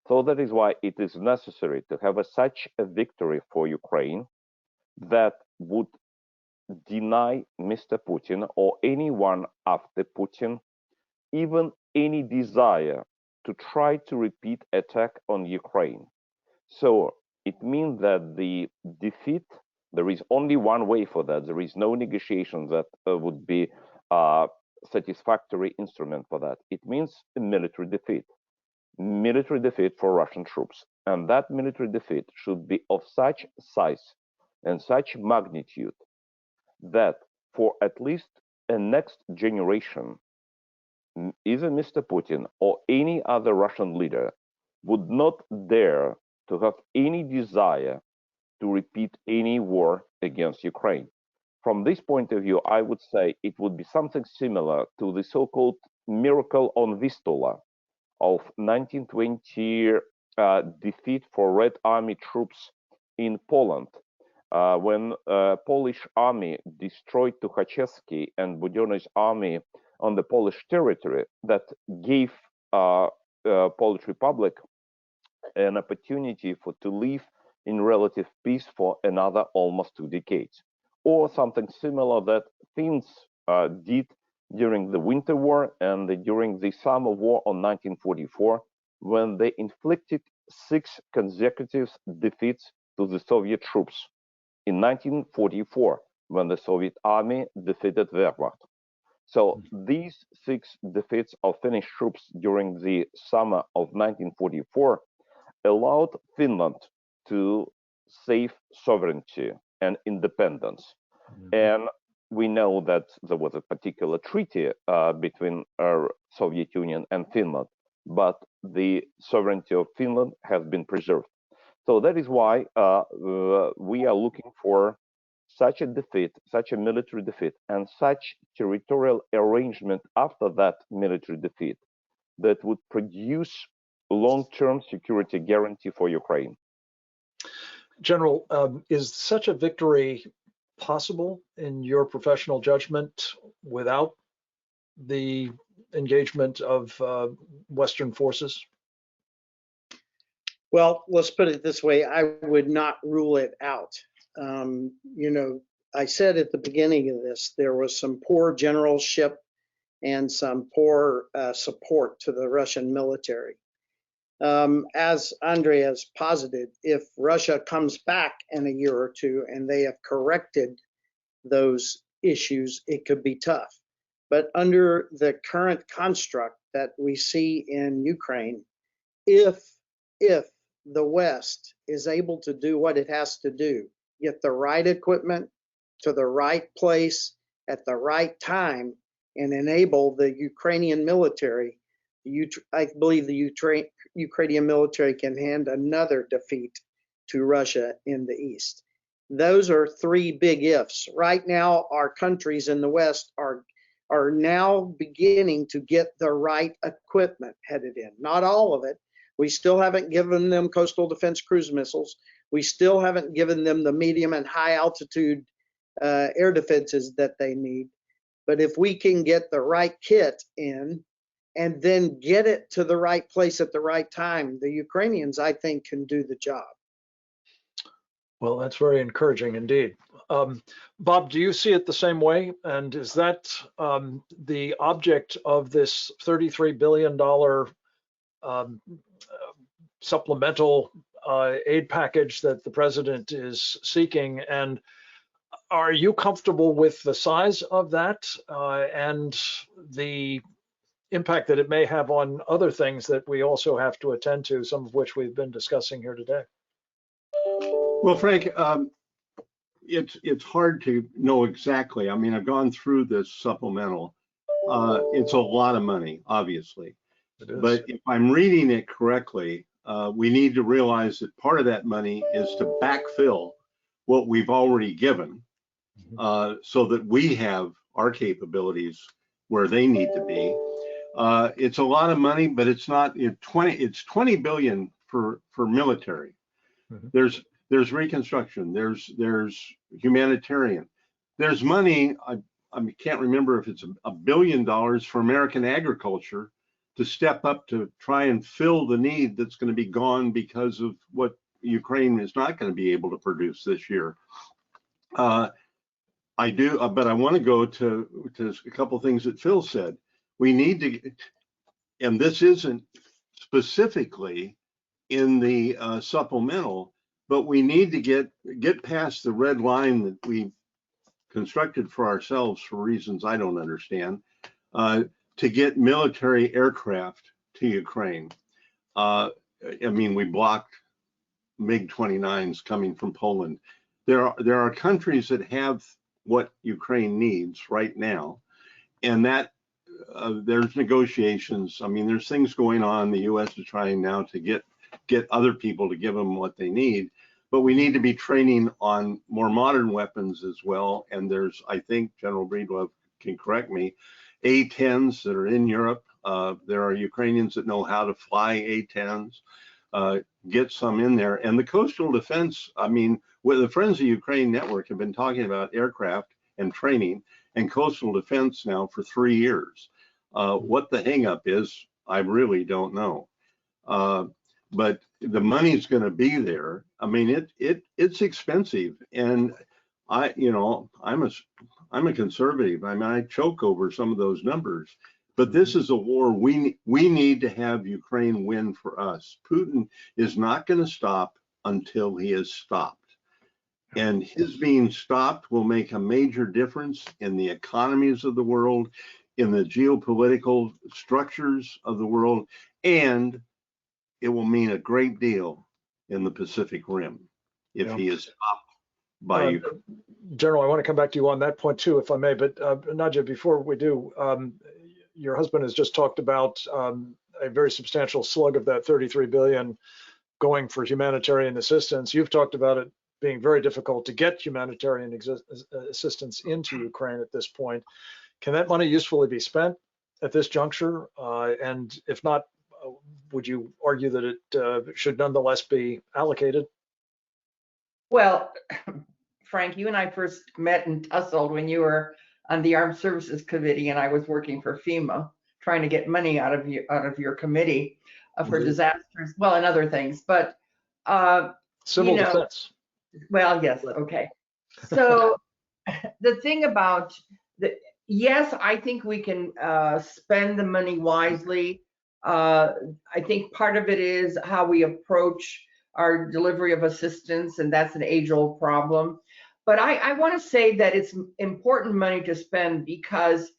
So that is why it is necessary to have such a victory for Ukraine that would deny Mr. Putin or anyone after Putin even any desire to try to repeat attack on Ukraine. So it means that the defeat, there is only one way for that. There is no negotiation that would be a satisfactory instrument for that. It means a military defeat for Russian troops. And that military defeat should be of such size and such magnitude that for at least a next generation, either Mr. Putin or any other Russian leader would not dare to have any desire to repeat any war against Ukraine. From this point of view, I would say it would be something similar to the so-called miracle on Vistula of 1920 defeat for Red Army troops in Poland, when Polish army destroyed Tukhachevsky and Budionny's army on the Polish territory, that gave Polish Republic an opportunity to live in relative peace for another almost 2 decades. Or something similar that Finns did during the Winter War and during the Summer War of 1944, when they inflicted 6 consecutive defeats to the Soviet troops. In 1944, when the Soviet army defeated Wehrmacht. So these 6 defeats of Finnish troops during the summer of 1944 allowed Finland to save sovereignty and independence. And we know that there was a particular treaty between Soviet Union and Finland, but the sovereignty of Finland has been preserved. So that is why we are looking for such a defeat, such a military defeat, and such territorial arrangement after that military defeat that would produce long-term security guarantee for Ukraine? General, is such a victory possible in your professional judgment without the engagement of Western forces? Well, let's put it this way. I would not rule it out. You know, I said at the beginning of this, there was some poor generalship and some poor support to the Russian military. As Andre has posited, if Russia comes back in a year or two and they have corrected those issues, it could be tough. But under the current construct that we see in Ukraine, if the West is able to do what it has to do, get the right equipment to the right place at the right time, and enable the Ukrainian military, I believe the Ukrainian military can hand another defeat to Russia in the East. Those are three big ifs. Right now, our countries in the West are now beginning to get the right equipment headed in. Not all of it. We still haven't given them coastal defense cruise missiles. We still haven't given them the medium and high altitude air defenses that they need. But if we can get the right kit in and then get it to the right place at the right time, the Ukrainians, I think, can do the job. Well, that's very encouraging indeed. Bob, do you see it the same way? And is that the object of this $33 billion supplemental aid package that the president is seeking? And are you comfortable with the size of that and the impact that it may have on other things that we also have to attend to, some of which we've been discussing here today? Well, Frank, it's hard to know exactly. I mean, I've gone through this supplemental. It's a lot of money, obviously. It is. But if I'm reading it correctly, we need to realize that part of that money is to backfill what we've already given, so that we have our capabilities where they need to be. It's a lot of money, but it's not. It's 20 billion for military. Mm-hmm. There's reconstruction. There's humanitarian. There's money. I can't remember if it's $1 billion for American agriculture to step up to try and fill the need that's going to be gone because of what Ukraine is not going to be able to produce this year. I do, but I want to go to a couple of things that Phil said. We need to, and this isn't specifically in the supplemental, but we need to get past the red line that we constructed for ourselves for reasons I don't understand, to get military aircraft to Ukraine. I mean, we blocked MiG-29s coming from Poland. There are countries that have what Ukraine needs right now, and that there's negotiations. I mean, there's things going on. The U.S. is trying now to get other people to give them what they need, but we need to be training on more modern weapons as well. And there's, I think, General Breedlove can correct me, A-10s that are in Europe. There are Ukrainians that know how to fly A-10s. Get some in there. And the coastal defense, I mean, with the Friends of Ukraine network have been talking about aircraft and training and coastal defense now for 3 years. What the hang up is, I really don't know. But the money's going to be there. I mean, it's expensive, and I'm a conservative. I mean, I choke over some of those numbers. But this is a war we need to have Ukraine win for us. Putin is not going to stop until he is stopped. And his being stopped will make a major difference in the economies of the world, in the geopolitical structures of the world, and it will mean a great deal in the Pacific Rim if he is stopped by Ukraine. General, I want to come back to you on that point too, if I may, but Nadja, before we do, your husband has just talked about a very substantial slug of that 33 billion going for humanitarian assistance. You've talked about it being very difficult to get humanitarian assistance into Ukraine at this point. Can that money usefully be spent at this juncture? And if not, would you argue that it should nonetheless be allocated? Well, Frank, you and I first met and tussled when you were on the Armed Services Committee and I was working for FEMA, trying to get money out of your committee for disasters, well, and other things. But civil defense. Well, yes, okay. So the thing about yes, I think we can spend the money wisely. I think part of it is how we approach our delivery of assistance, and that's an age-old problem. But I want to say that it's important money to spend because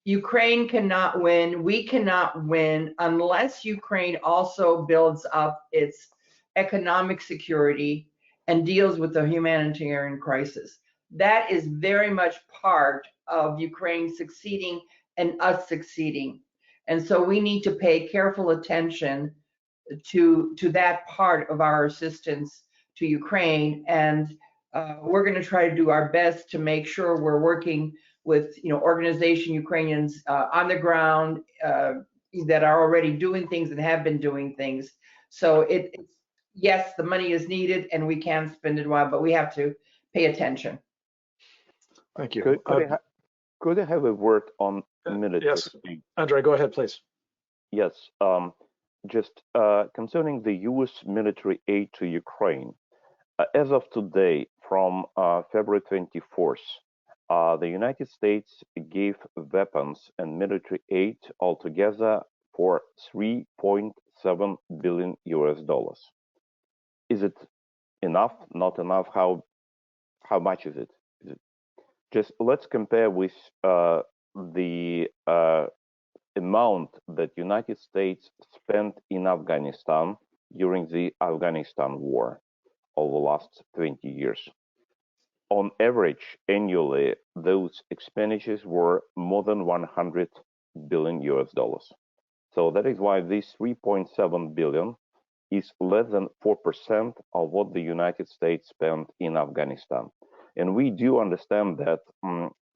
Ukraine cannot win, we cannot win unless Ukraine also builds up its economic security and deals with the humanitarian crisis. That is very much part of Ukraine succeeding and us succeeding. And so we need to pay careful attention to that part of our assistance to Ukraine. And we're going to try to do our best to make sure we're working with organization Ukrainians on the ground that are already doing things and have been doing things. So it's yes, the money is needed and we can spend it well, but we have to pay attention. Thank you. Could I have a word on military? Yes, Andre, go ahead, please. Yes, just concerning the U.S. military aid to Ukraine. As of today, from February 24th, the United States gave weapons and military aid altogether for $3.7 billion US. Is it enough? Not enough? How much is it? Just let's compare with the amount that United States spent in Afghanistan during the Afghanistan war over the last 20 years. On average, annually, those expenditures were more than $100 billion US. So that is why this 3.7 billion is less than 4% of what the United States spent in Afghanistan. And we do understand that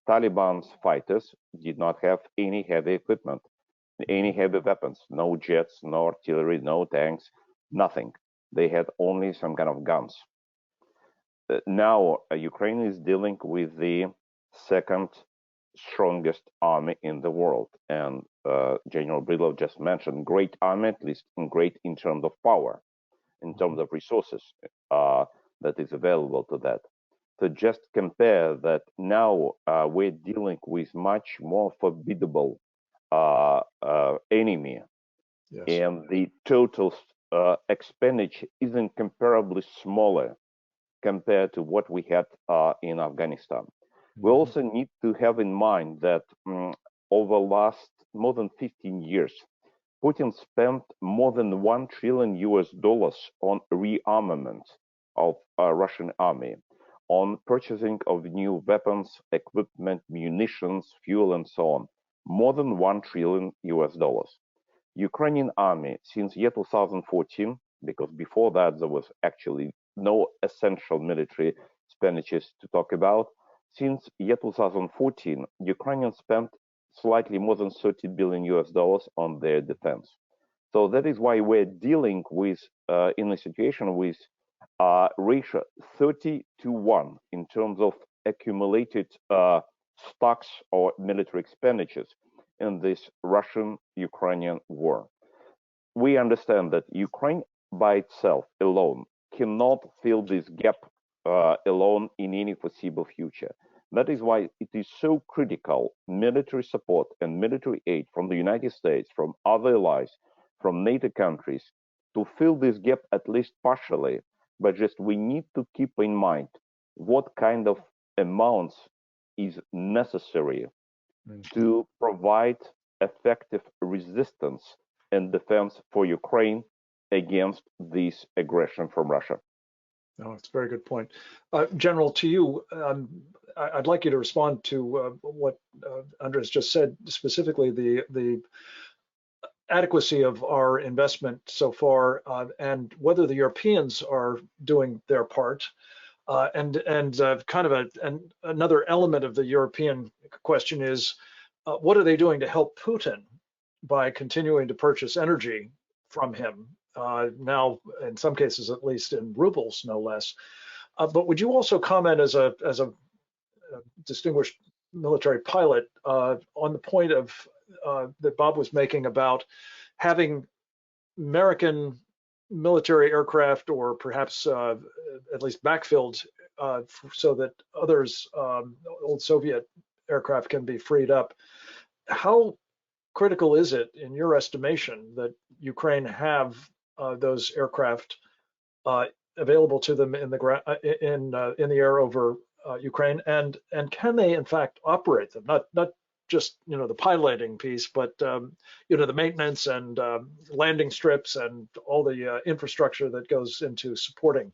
Taliban's fighters did not have any heavy equipment, any heavy weapons, no jets, no artillery, no tanks, nothing. They had only some kind of guns. Now, Ukraine is dealing with the second strongest army in the world. And General Brilov just mentioned great army, at least great in terms of power, in terms of resources that is available to that. So just compare that now we're dealing with much more formidable enemy. Yes. And the total expenditure is incomparably smaller compared to what we had in Afghanistan. We also need to have in mind that over the last more than 15 years, Putin spent more than $1 trillion US on rearmament of Russian army, on purchasing of new weapons, equipment, munitions, fuel, and so on. More than $1 trillion US. Ukrainian army since year 2014, because before that there was actually no essential military expenditures to talk about. Since year 2014, Ukrainians spent slightly more than $30 billion US on their defense. So that is why we're dealing with, in a situation with ratio 30-1 in terms of accumulated stocks or military expenditures in this Russian-Ukrainian war. We understand that Ukraine by itself alone cannot fill this gap alone in any foreseeable future. That is why it is so critical military support and military aid from the United States, from other allies, from NATO countries to fill this gap at least partially. But just we need to keep in mind what kind of amounts is necessary to provide effective resistance and defense for Ukraine against this aggression from Russia. No, it's a very good point. General, to you, I'd like you to respond to what Andres just said, specifically the adequacy of our investment so far and whether the Europeans are doing their part. And kind of another element of the European question is, what are they doing to help Putin by continuing to purchase energy from him, now in some cases at least in rubles, no less. But would you also comment as a distinguished military pilot on the point of that Bob was making about having American military aircraft, or perhaps at least backfilled, so that others, old Soviet aircraft, can be freed up? How critical is it, in your estimation, that Ukraine have those aircraft available to them in the air over Ukraine, and can they in fact operate them? Not just the piloting piece, but the maintenance and landing strips and all the infrastructure that goes into supporting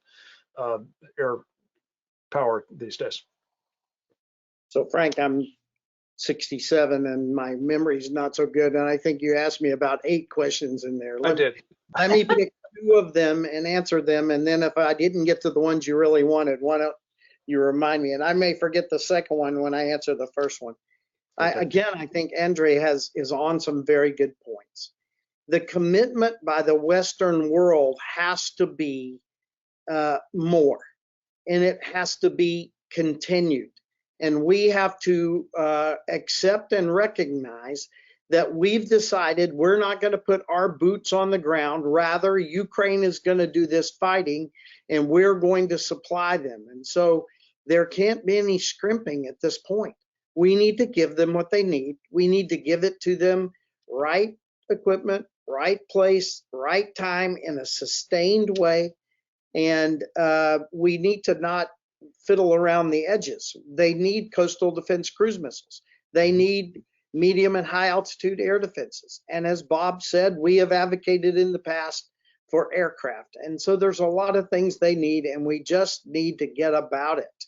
air power these days. So Frank, I'm 67 and my memory's not so good, and I think you asked me about 8 questions in there. I did. Let me pick 2 of them and answer them, and then if I didn't get to the ones you really wanted, why don't you remind me? And I may forget the second one when I answer the first one. Okay. I think Andre is on some very good points. The commitment by the Western world has to be more, and it has to be continued. And we have to accept and recognize that we've decided we're not going to put our boots on the ground. Rather, Ukraine is going to do this fighting, and we're going to supply them. And so there can't be any scrimping at this point. We need to give them what they need. We need to give it to them, right equipment, right place, right time, in a sustained way. And we need to not fiddle around the edges. They need coastal defense cruise missiles. They need medium and high altitude air defenses. And as Bob said, we have advocated in the past for aircraft. And so there's a lot of things they need, and we just need to get about it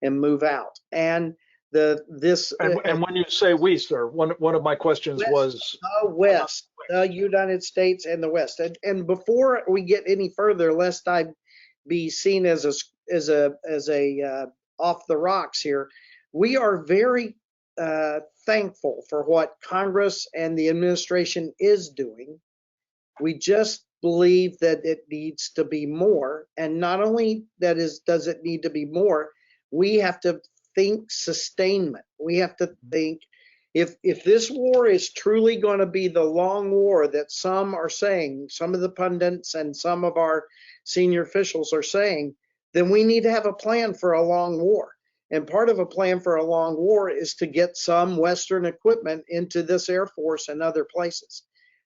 and move out. And and when you say we, sir, one of my questions was the West, the United States and the West. And before we get any further, lest I be seen as a off the rocks here, we are very thankful for what Congress and the administration is doing. We just believe that it needs to be more. And not only does it need to be more, we have to think sustainment. We have to think, if this war is truly going to be the long war that some are saying, some of the pundits and some of our senior officials are saying, then we need to have a plan for a long war. And part of a plan for a long war is to get some Western equipment into this Air Force and other places.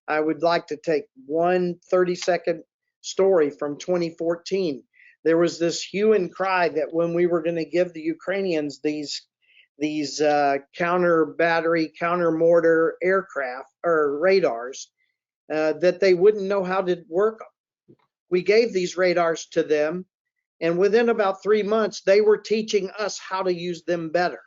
I would like to take one 30-second story from 2014. There was this hue and cry that when we were going to give the Ukrainians these counter battery, counter mortar aircraft or radars, that they wouldn't know how to work them. We gave these radars to them, and within about 3 months, they were teaching us how to use them better.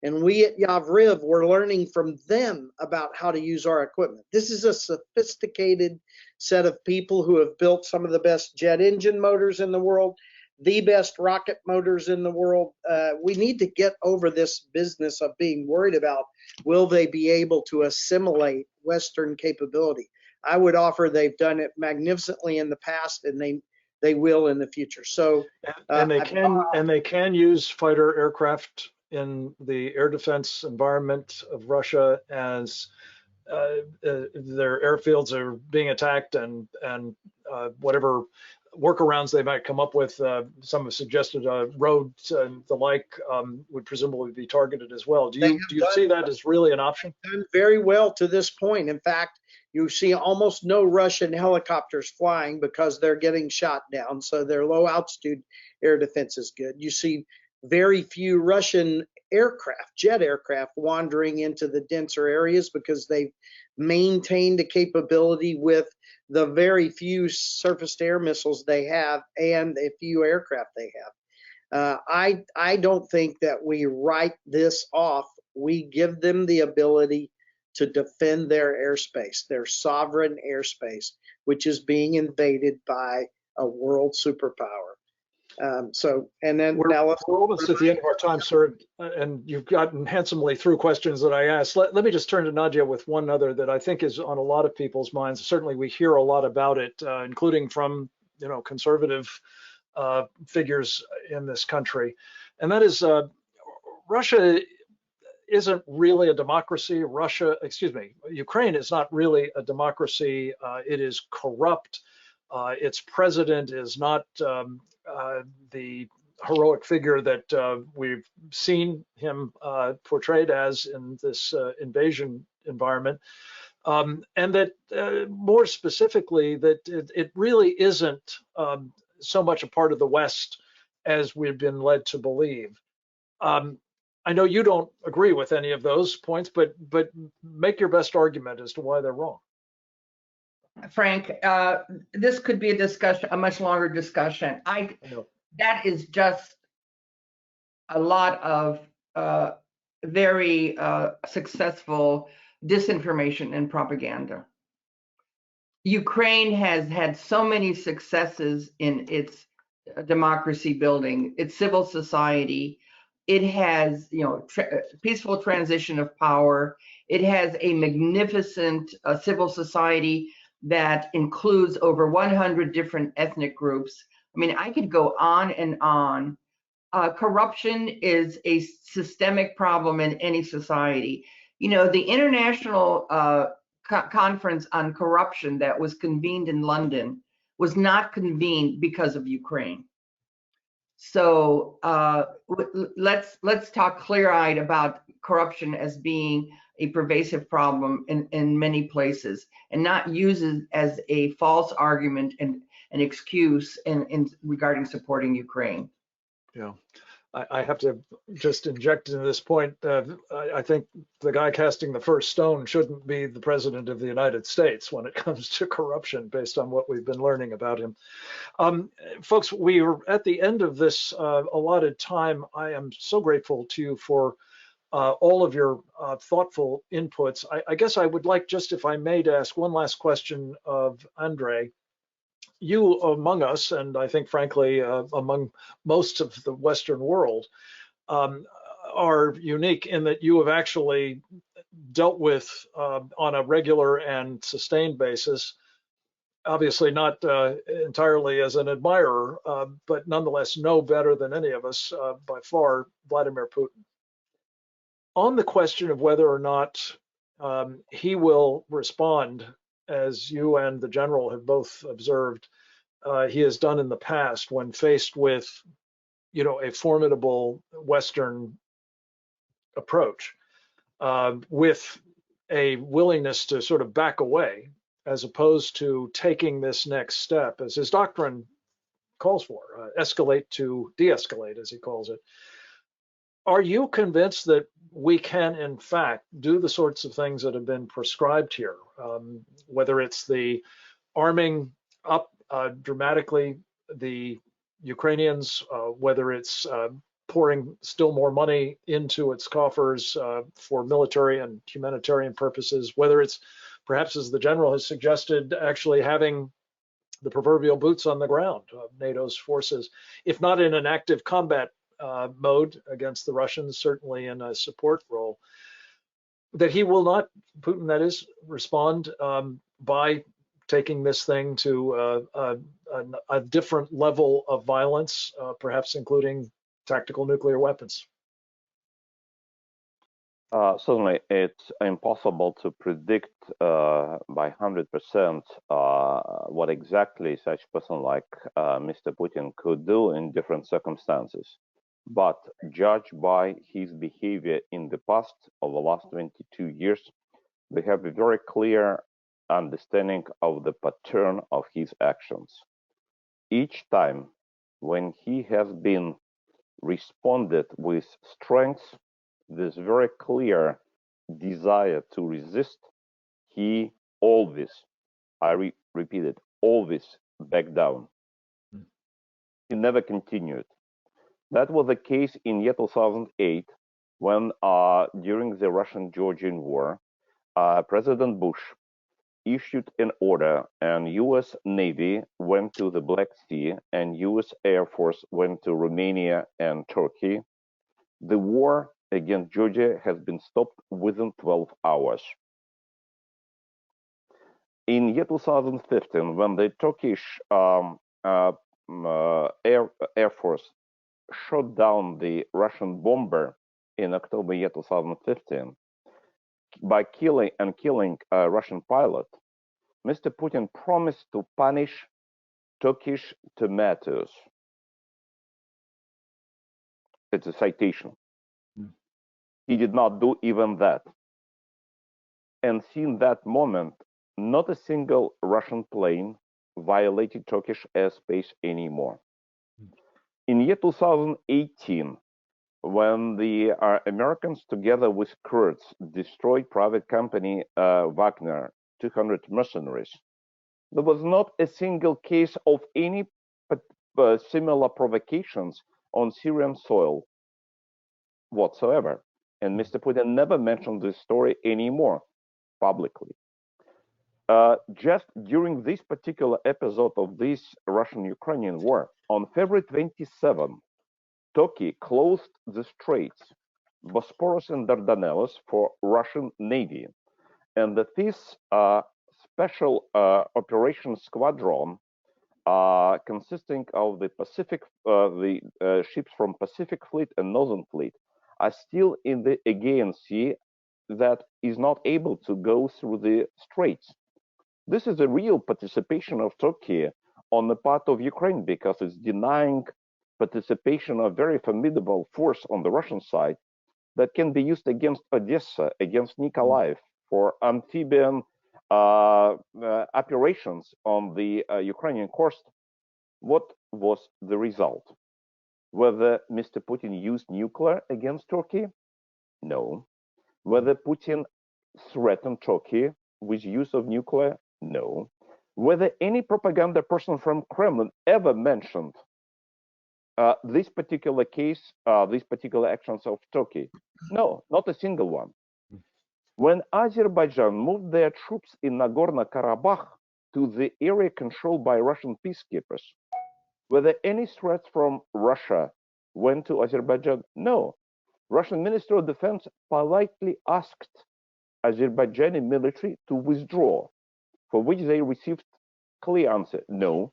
And we at Yavriv were learning from them about how to use our equipment. This is a sophisticated set of people who have built some of the best jet engine motors in the world, the best rocket motors in the world. We need to get over this business of being worried about, will they be able to assimilate Western capability? I would offer they've done it magnificently in the past, and they will in the future. So, and they can use fighter aircraft in the air defense environment of Russia as their airfields are being attacked, and whatever workarounds they might come up with. Some have suggested roads and the like would presumably be targeted as well. Do you see that as really an option? Done very well to this point. In fact, you see almost no Russian helicopters flying because they're getting shot down. So their low altitude air defense is good. You see very few Russian aircraft, jet aircraft, wandering into the denser areas because they've maintained a capability with the very few surface to air missiles they have and a few aircraft they have. I don't think that we write this off. We give them the ability to defend their airspace, their sovereign airspace, which is being invaded by a world superpower. And then We're, now let's. we're almost at the end of our time, sir, and you've gotten handsomely through questions that I asked. Let me just turn to Nadia with one other that I think is on a lot of people's minds. Certainly, we hear a lot about it, including from conservative figures in this country, and that is Russia isn't really a democracy. Ukraine is not really a democracy. It is corrupt. Its president is not the heroic figure that we've seen him portrayed as in this invasion environment. And that more specifically, that it really isn't so much a part of the West as we've been led to believe. I know you don't agree with any of those points, but make your best argument as to why they're wrong. Frank, this could be a discussion, a much longer discussion. That is just a lot of very successful disinformation and propaganda. Ukraine has had so many successes in its democracy building, its civil society. It has, peaceful transition of power. It has a magnificent civil society that includes over 100 different ethnic groups. I mean, I could go on and on. Corruption is a systemic problem in any society. The International Conference on Corruption that was convened in London was not convened because of Ukraine. So let's talk clear-eyed about corruption as being a pervasive problem in many places, and not use it as a false argument and an excuse in regarding supporting Ukraine. Yeah, I have to just inject into this point. I think the guy casting the first stone shouldn't be the president of the United States when it comes to corruption, based on what we've been learning about him. Folks, we are at the end of this allotted time. I am so grateful to you for all of your thoughtful inputs. I guess I would like, just if I may, to ask one last question of Andre. You among us, and I think frankly among most of the Western world, are unique in that you have actually dealt with on a regular and sustained basis, obviously not entirely as an admirer, but nonetheless know better than any of us by far Vladimir Putin. On the question of whether or not he will respond, as you and the general have both observed, he has done in the past when faced with, a formidable Western approach, with a willingness to sort of back away, as opposed to taking this next step, as his doctrine calls for, escalate to de-escalate, as he calls it. Are you convinced that we can, in fact, do the sorts of things that have been prescribed here, whether it's the arming up dramatically the Ukrainians, whether it's pouring still more money into its coffers for military and humanitarian purposes, whether it's perhaps, as the general has suggested, actually having the proverbial boots on the ground of NATO's forces, if not in an active combat mode against the Russians, certainly in a support role, that he will not, Putin that is, respond by taking this thing to a different level of violence, perhaps including tactical nuclear weapons. Certainly, it's impossible to predict by 100% what exactly such a person like Mr. Putin could do in different circumstances. But judged by his behavior in the past, over the last 22 years, we have a very clear understanding of the pattern of his actions. Each time when he has been responded with strength, this very clear desire to resist, he always, I repeat it, always backed down. He never continued. That was the case in year 2008, when during the Russian-Georgian war, President Bush issued an order, and U.S. Navy went to the Black Sea, and U.S. Air Force went to Romania and Turkey, the war against Georgia has been stopped within 12 hours. In year 2015, when the Turkish Air Force shot down the Russian bomber in October year 2015, by killing a Russian pilot, Mr. Putin promised to punish Turkish tomatoes. It's a citation. He did not do even that. And since that moment, not a single Russian plane violated Turkish airspace anymore. In year 2018, when the Americans, together with Kurds, destroyed private company Wagner, 200 mercenaries, there was not a single case of any similar provocations on Syrian soil whatsoever. And Mr. Putin never mentioned this story anymore publicly. Just during this particular episode of this Russian-Ukrainian war, on February 27, Turkey closed the straits, Bosporus and Dardanelles, for Russian Navy. And that this special operation squadron, consisting of the ships from Pacific Fleet and Northern Fleet, are still in the Aegean Sea that is not able to go through the straits. This is a real participation of Turkey on the part of Ukraine, because it's denying participation of very formidable force on the Russian side that can be used against Odessa, against Nikolaev, for amphibian operations on the Ukrainian coast. What was the result? Whether Mr. Putin used nuclear against Turkey? No. Whether Putin threatened Turkey with use of nuclear? No. Whether any propaganda person from Kremlin ever mentioned this particular case, these particular actions of Turkey? No, not a single one. When Azerbaijan moved their troops in Nagorno-Karabakh to the area controlled by Russian peacekeepers, were there any threats from Russia went to Azerbaijan? No. Russian Ministry of Defense politely asked Azerbaijani military to withdraw, for which they received clear answer, no.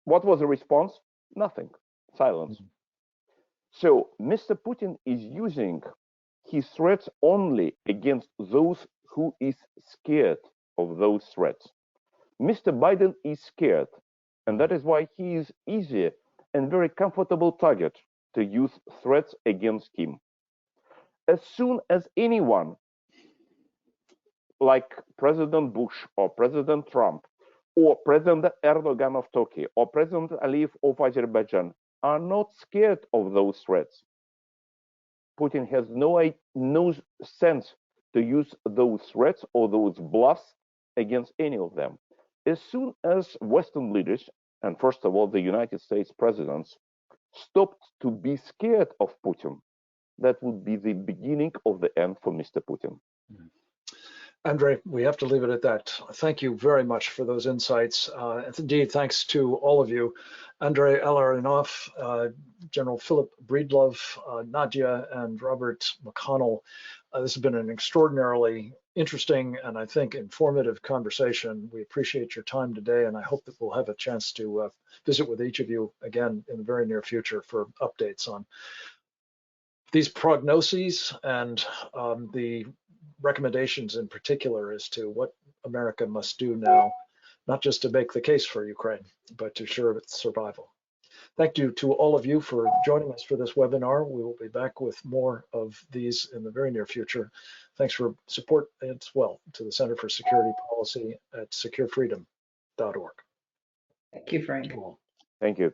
What was the response? Nothing. Silence. So Mr. Putin is using his threats only against those who is scared of those threats. Mr. Biden is scared, and that is why he is easy and very comfortable target to use threats against him. As soon as anyone, like President Bush or President Trump or President Erdogan of Turkey or President Aliyev of Azerbaijan are not scared of those threats, Putin has no sense to use those threats or those bluffs against any of them. As soon as Western leaders, and first of all the United States presidents, stopped to be scared of Putin, that would be the beginning of the end for Mr. Putin. Andrei, we have to leave it at that. Thank you very much for those insights. And indeed, thanks to all of you, Andrei Elarinov, General Philip Breedlove, Nadia, and Robert McConnell. This has been an extraordinarily interesting and I think informative conversation. We appreciate your time today, and I hope that we'll have a chance to visit with each of you again in the very near future for updates on these prognoses and the recommendations in particular as to what America must do now, not just to make the case for Ukraine, but to ensure its survival. Thank you to all of you for joining us for this webinar. We will be back with more of these in the very near future. Thanks for support as well to the Center for Security Policy at securefreedom.org. Thank you, Frank. Thank you.